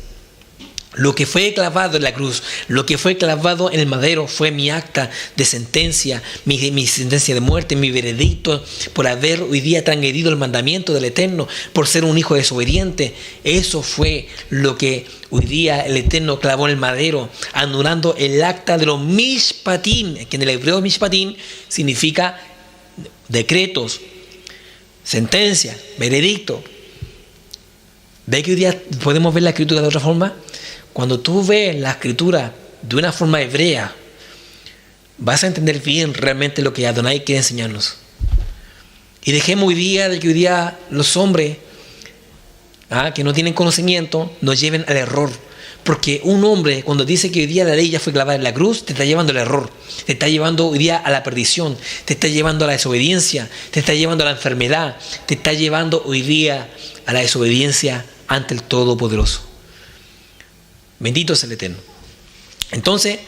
Lo que fue clavado en la cruz, lo que fue clavado en el madero fue mi acta de sentencia, mi sentencia de muerte, mi veredicto por haber hoy día transgredido el mandamiento del Eterno, por ser un hijo desobediente. Eso fue lo que hoy día el Eterno clavó en el madero, anulando el acta de los mishpatim, que en el hebreo mishpatim significa decretos, sentencia, veredicto. ¿Ve que hoy día podemos ver la escritura de otra forma? Cuando tú ves la escritura de una forma hebrea, vas a entender bien realmente lo que Adonai quiere enseñarnos. Y dejemos hoy día de que hoy día los hombres que no tienen conocimiento nos lleven al error. Porque un hombre, cuando dice que hoy día la ley ya fue clavada en la cruz, te está llevando al error, te está llevando hoy día a la perdición, te está llevando a la desobediencia, te está llevando a la enfermedad, te está llevando hoy día a la desobediencia ante el Todopoderoso. Bendito es el Eterno. Entonces,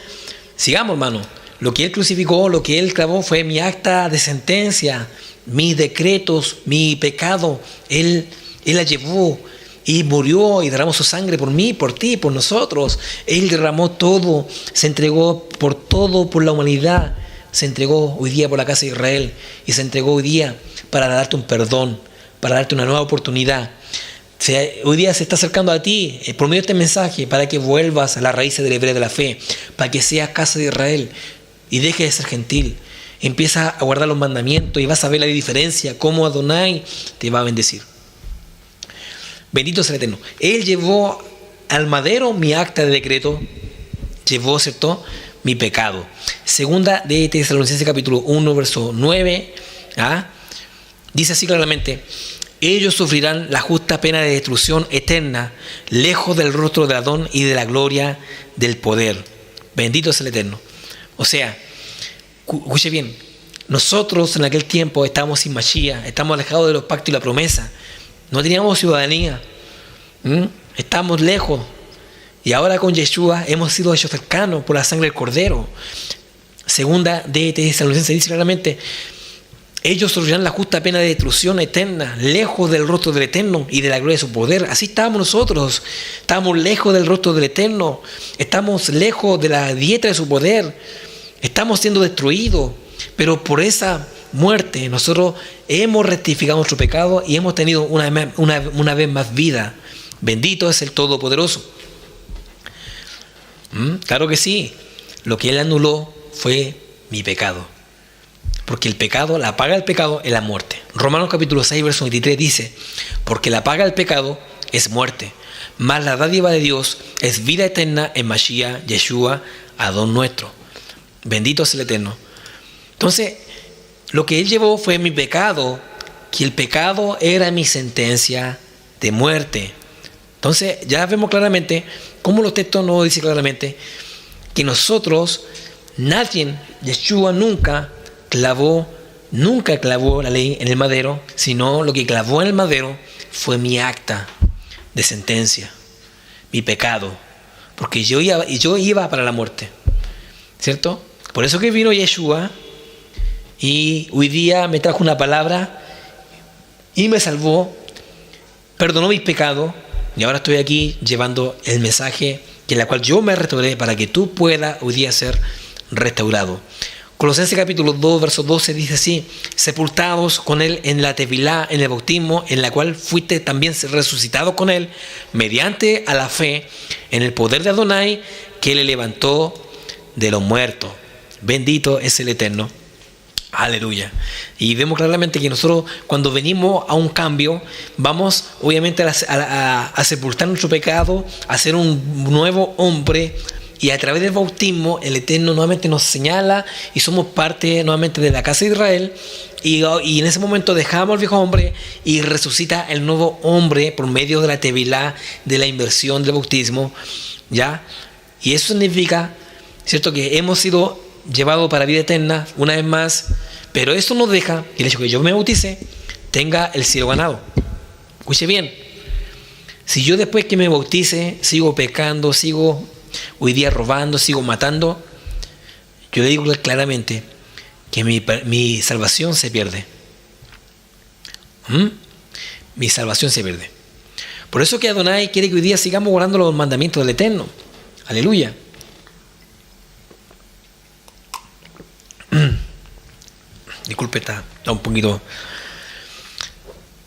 sigamos, hermano. Lo que Él crucificó, lo que Él clavó fue mi acta de sentencia, mis decretos, mi pecado. Él la llevó y murió y derramó su sangre por mí, por ti, por nosotros. Él derramó todo, se entregó por todo, por la humanidad. Se entregó hoy día por la casa de Israel y se entregó hoy día para darte un perdón, para darte una nueva oportunidad. Hoy día se está acercando a ti por medio de este mensaje para que vuelvas a las raíces del hebreo de la fe, para que seas casa de Israel y dejes de ser gentil. Empieza a guardar los mandamientos y vas a ver la diferencia, cómo Adonai te va a bendecir. Bendito sea el Eterno. Él llevó al madero mi acta de decreto, llevó, ¿cierto?, mi pecado. Segunda de Tesalonicenses capítulo 1, verso 9, dice así claramente: ellos sufrirán la justa pena de destrucción eterna, lejos del rostro de Adón y de la gloria del poder. Bendito es el Eterno. O sea, escuche bien, nosotros en aquel tiempo estábamos sin Mashiach, estamos alejados de los pactos y la promesa, no teníamos ciudadanía, estamos lejos. Y ahora con Yeshua hemos sido hechos cercanos por la sangre del Cordero. Segunda de Tesalonicenses dice claramente: ellos sufrirán la justa pena de destrucción eterna, lejos del rostro del Eterno y de la gloria de su poder. Así estábamos nosotros. Estamos lejos del rostro del Eterno. Estamos lejos de la diestra de su poder. Estamos siendo destruidos. Pero por esa muerte nosotros hemos rectificado nuestro pecado y hemos tenido una vez más vida. Bendito es el Todopoderoso. Claro que sí. Lo que Él anuló fue mi pecado. Porque el pecado, la paga del pecado es la muerte. Romanos capítulo 6, verso 23 dice: porque la paga del pecado es muerte, mas la dádiva de Dios es vida eterna en Mashiach, Yeshua, Adón nuestro. Bendito es el Eterno. Entonces, lo que Él llevó fue mi pecado, que el pecado era mi sentencia de muerte. Entonces, ya vemos claramente, como los textos nos dicen claramente, que nosotros, nadie, Yeshua nunca clavó la ley en el madero, sino lo que clavó en el madero fue mi acta de sentencia, mi pecado, porque yo iba para la muerte, ¿cierto? Por eso que vino Yeshua y hoy día me trajo una palabra y me salvó, perdonó mis pecados, y ahora estoy aquí llevando el mensaje en la cual yo me restauré para que tú puedas hoy día ser restaurado. Colosenses capítulo 2, verso 12 dice así: sepultados con Él en la tevilá, en el bautismo, en la cual fuiste también resucitados con Él, mediante a la fe en el poder de Adonai, que le levantó de los muertos. Bendito es el Eterno. Aleluya. Y vemos claramente que nosotros, cuando venimos a un cambio, vamos obviamente a sepultar nuestro pecado, a ser un nuevo hombre. Y a través del bautismo, el Eterno nuevamente nos señala y somos parte nuevamente de la casa de Israel. Y en ese momento dejamos al viejo hombre y resucita el nuevo hombre por medio de la tevilá, de la inversión del bautismo, ¿ya? Y eso significa, ¿cierto?, que hemos sido llevados para vida eterna una vez más. Pero eso nos deja que el hecho que yo me bautice tenga el cielo ganado. Escuche bien. Si yo después que me bautice sigo pecando, sigo hoy día robando, sigo matando, yo le digo claramente que mi salvación se pierde. Mi salvación se pierde. Por eso que Adonai quiere que hoy día sigamos guardando los mandamientos del Eterno. Aleluya. Disculpe, está un poquito.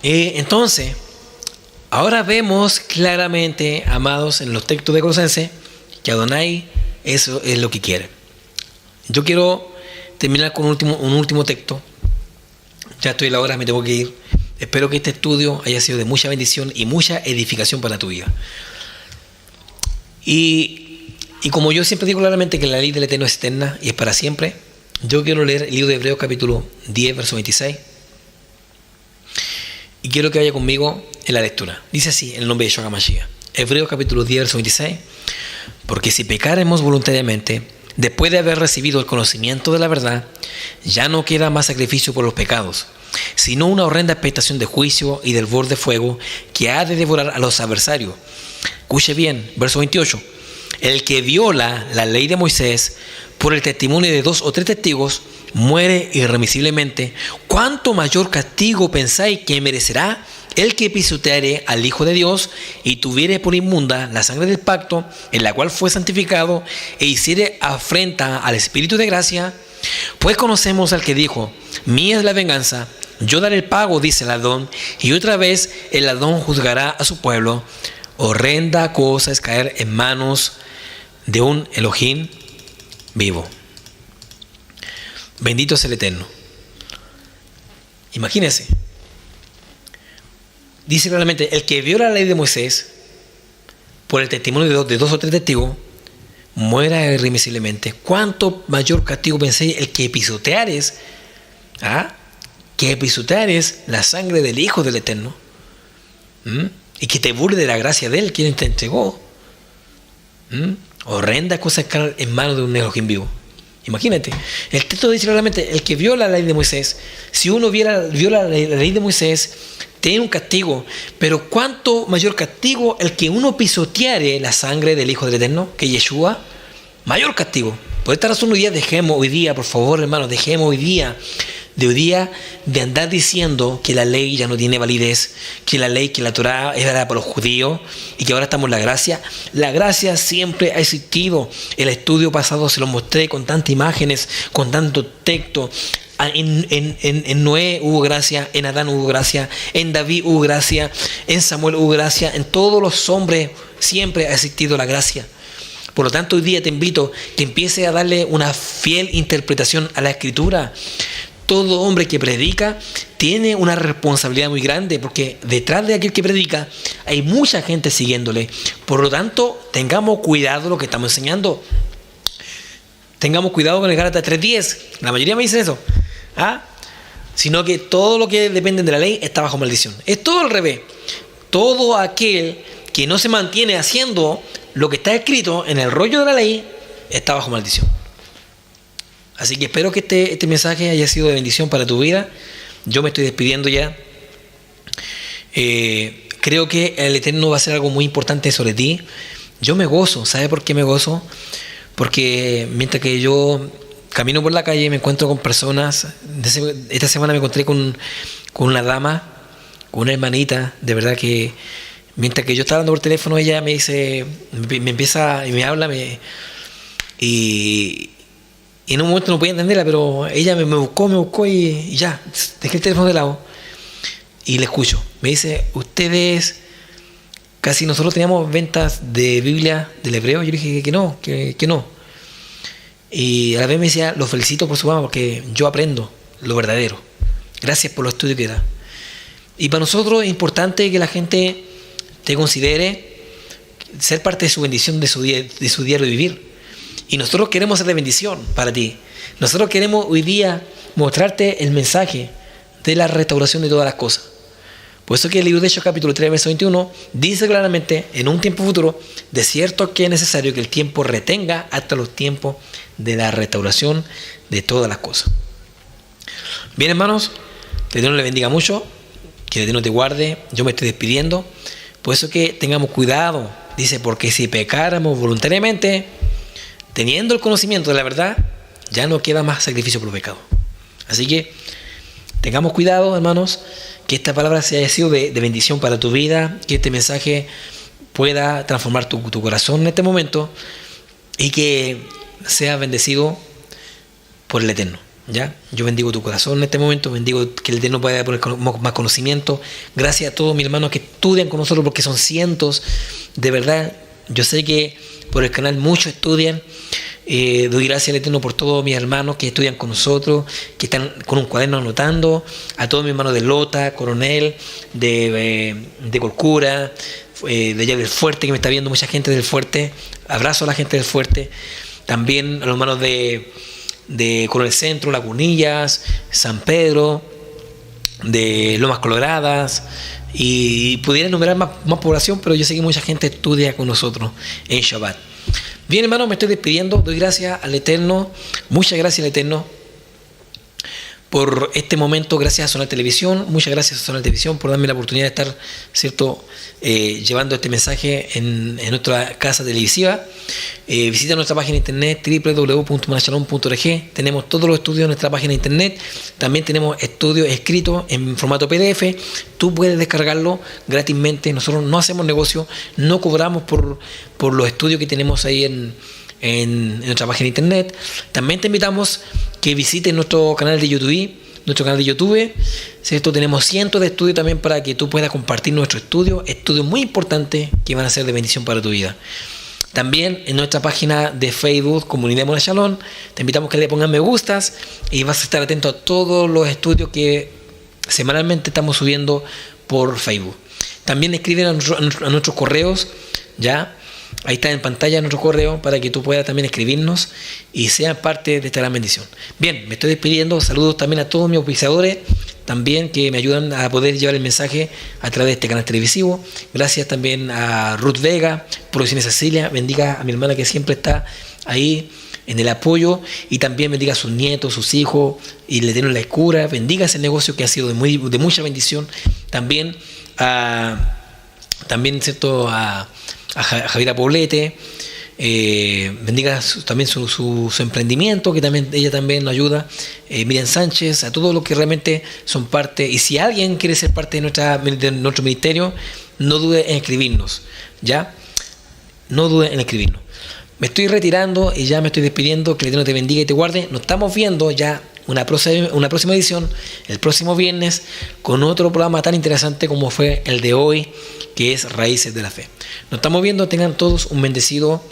Entonces, ahora vemos claramente, amados, en los textos de Colosenses, que Adonai eso es lo que quiere. Yo quiero terminar con un último texto. Ya estoy a la hora, me tengo que ir. Espero que este estudio haya sido de mucha bendición y mucha edificación para tu vida. Y como yo siempre digo claramente que la ley del Eterno es eterna y es para siempre, yo quiero leer el libro de Hebreos capítulo 10, verso 26. Y quiero que vaya conmigo en la lectura. Dice así, en el nombre de Yeshua HaMashiach. Hebreos capítulo 10, verso 26. Porque si pecaremos voluntariamente, después de haber recibido el conocimiento de la verdad, ya no queda más sacrificio por los pecados, sino una horrenda expectación de juicio y del borde de fuego que ha de devorar a los adversarios. Escuche bien, verso 28. El que viola la ley de Moisés por el testimonio de 2 o 3 testigos muere irremisiblemente. ¿Cuánto mayor castigo pensáis que merecerá el que pisoteare al Hijo de Dios y tuviere por inmunda la sangre del pacto en la cual fue santificado e hiciere afrenta al Espíritu de gracia? Pues conocemos al que dijo: mía es la venganza, yo daré el pago, dice el Adón, y otra vez el Adón juzgará a su pueblo. Horrenda cosa es caer en manos de un Elohim vivo. Bendito es el Eterno. Imagínense. Dice claramente: el que viola la ley de Moisés por el testimonio de 2 o 3 testigos muera irremisiblemente. ¿Cuánto mayor castigo pensáis el que pisoteares? Que pisoteares la sangre del Hijo del Eterno. Y que te burle de la gracia de Él, quien te entregó. Horrenda cosa es caer en manos de un Elohim vivo. Imagínate, el texto dice claramente: el que viola la ley de Moisés, si uno viola la ley de Moisés, tiene un castigo. Pero ¿cuánto mayor castigo el que uno pisoteare la sangre del Hijo del Eterno, que Yeshua? Mayor castigo. Por esta razón dejemos hoy día, por favor, hermanos, dejemos hoy día de andar diciendo que la ley ya no tiene validez, que la ley, que la Torá era para los judíos y que ahora estamos en la gracia. La gracia siempre ha existido. El estudio pasado se lo mostré con tantas imágenes, con tanto texto. En Noé hubo gracia, en Adán hubo gracia, en David hubo gracia, en Samuel hubo gracia, en todos los hombres siempre ha existido la gracia. Por lo tanto, hoy día te invito que empieces a darle una fiel interpretación a la Escritura. todo hombre que predica tiene una responsabilidad muy grande, porque detrás de aquel que predica hay mucha gente siguiéndole. Por lo tanto, tengamos cuidado de lo que estamos enseñando. Tengamos cuidado con el Gálatas 3:10. La mayoría me dice eso. Sino que todo lo que depende de la ley está bajo maldición. Es todo al revés. Todo aquel que no se mantiene haciendo lo que está escrito en el rollo de la ley está bajo maldición. Así que espero que este mensaje haya sido de bendición para tu vida. Yo me estoy despidiendo ya. Creo que el Eterno va a hacer algo muy importante sobre ti. Yo me gozo. ¿Sabe por qué me gozo? Porque mientras que yo camino por la calle me encuentro con personas. Esta semana me encontré con una dama, con una hermanita. De verdad que mientras que yo estaba hablando por teléfono, ella me dice, me empieza y me habla, y en un momento no podía entenderla, pero ella me buscó y ya, dejé el teléfono de lado y le escucho. Me dice, ustedes, casi nosotros teníamos ventas de Biblia del hebreo. Yo le dije que no. Y a la vez me decía, los felicito por su programa porque yo aprendo lo verdadero. Gracias por los estudios que da. Y para nosotros es importante que la gente te considere ser parte de su bendición, de su diario vivir. Y nosotros queremos ser de bendición para ti. Nosotros queremos hoy día mostrarte el mensaje de la restauración de todas las cosas. Por eso que el libro de Hechos capítulo 3, verso 21 dice claramente, en un tiempo futuro, de cierto que es necesario que el tiempo retenga hasta los tiempos de la restauración de todas las cosas. Bien, hermanos, que Dios le bendiga mucho, que Dios te guarde. Yo me estoy despidiendo. Por eso que tengamos cuidado. Dice, porque si pecáramos voluntariamente, teniendo el conocimiento de la verdad, ya no queda más sacrificio por pecado. Así que tengamos cuidado, hermanos, que esta palabra haya sido de bendición para tu vida, que este mensaje pueda transformar tu corazón en este momento y que seas bendecido por el Eterno. ¿Ya? Yo bendigo tu corazón en este momento, bendigo que el Eterno pueda poner más conocimiento. Gracias a todos mis hermanos que estudian con nosotros, porque son cientos, de verdad. Yo sé que por el canal muchos estudian. Doy gracias al Eterno por todos mis hermanos que estudian con nosotros, que están con un cuaderno anotando. A todos mis hermanos de Lota, Coronel, de Colcura, de allá del Fuerte, que me está viendo mucha gente del Fuerte. Abrazo a la gente del Fuerte. También a los hermanos de Coronel Centro, Lagunillas, San Pedro, de Lomas Coloradas, y pudiera enumerar más población, pero yo sé que mucha gente estudia con nosotros en Shabbat. Bien, hermano, me estoy despidiendo. Doy gracias al Eterno, muchas gracias al Eterno por este momento. Gracias a Zonal Televisión, muchas gracias a Zonal Televisión por darme la oportunidad de estar, ¿cierto?, llevando este mensaje en nuestra casa televisiva. Visita nuestra página de internet www.manashalom.org. Tenemos todos los estudios en nuestra página de internet. También tenemos estudios escritos en formato PDF. Tú puedes descargarlo gratismente. Nosotros no hacemos negocio, no cobramos por los estudios que tenemos ahí en nuestra página de internet. También te invitamos que visites nuestro canal de YouTube, ¿cierto? Tenemos cientos de estudios también para que tú puedas compartir nuestros estudios muy importantes que van a ser de bendición para tu vida. También en nuestra página de Facebook, Comunidad Mona Shalom, te invitamos que le pongan me gustas y vas a estar atento a todos los estudios que semanalmente estamos subiendo por Facebook. También escriben a nuestros correos, ¿ya? Ahí está en pantalla nuestro correo para que tú puedas también escribirnos y seas parte de esta gran bendición. Bien, me estoy despidiendo. Saludos también a todos mis auspiciadores, también que me ayudan a poder llevar el mensaje a través de este canal televisivo. Gracias también a Ruth Vega, Producciones Cecilia. Bendiga a mi hermana que siempre está ahí en el apoyo, y también bendiga a sus nietos, sus hijos, y le den la cura. Bendiga ese negocio que ha sido de mucha bendición. También ¿cierto?, a Javiera Poblete, bendiga también su emprendimiento, que también ella también nos ayuda. Miriam Sánchez, a todos los que realmente son parte. Y si alguien quiere ser parte de nuestro ministerio, no dude en escribirnos, ¿ya? No dude en escribirnos. Me estoy retirando y ya me estoy despidiendo. Que el Eterno te bendiga y te guarde. Nos estamos viendo ya una próxima edición, el próximo viernes, con otro programa tan interesante como fue el de hoy, que es Raíces de la Fe. Nos estamos viendo. Tengan todos un bendecido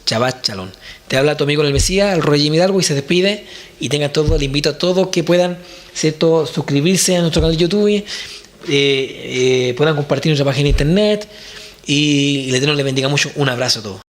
Shabbat Shalom. Te habla tu amigo el Mesías, el Roy Jimmy Hidalgo, y se despide. Y tengan todo, le invito a todos que puedan, ¿cierto?, suscribirse a nuestro canal de YouTube, puedan compartir nuestra página de internet, y el Eterno les bendiga mucho. Un abrazo a todos.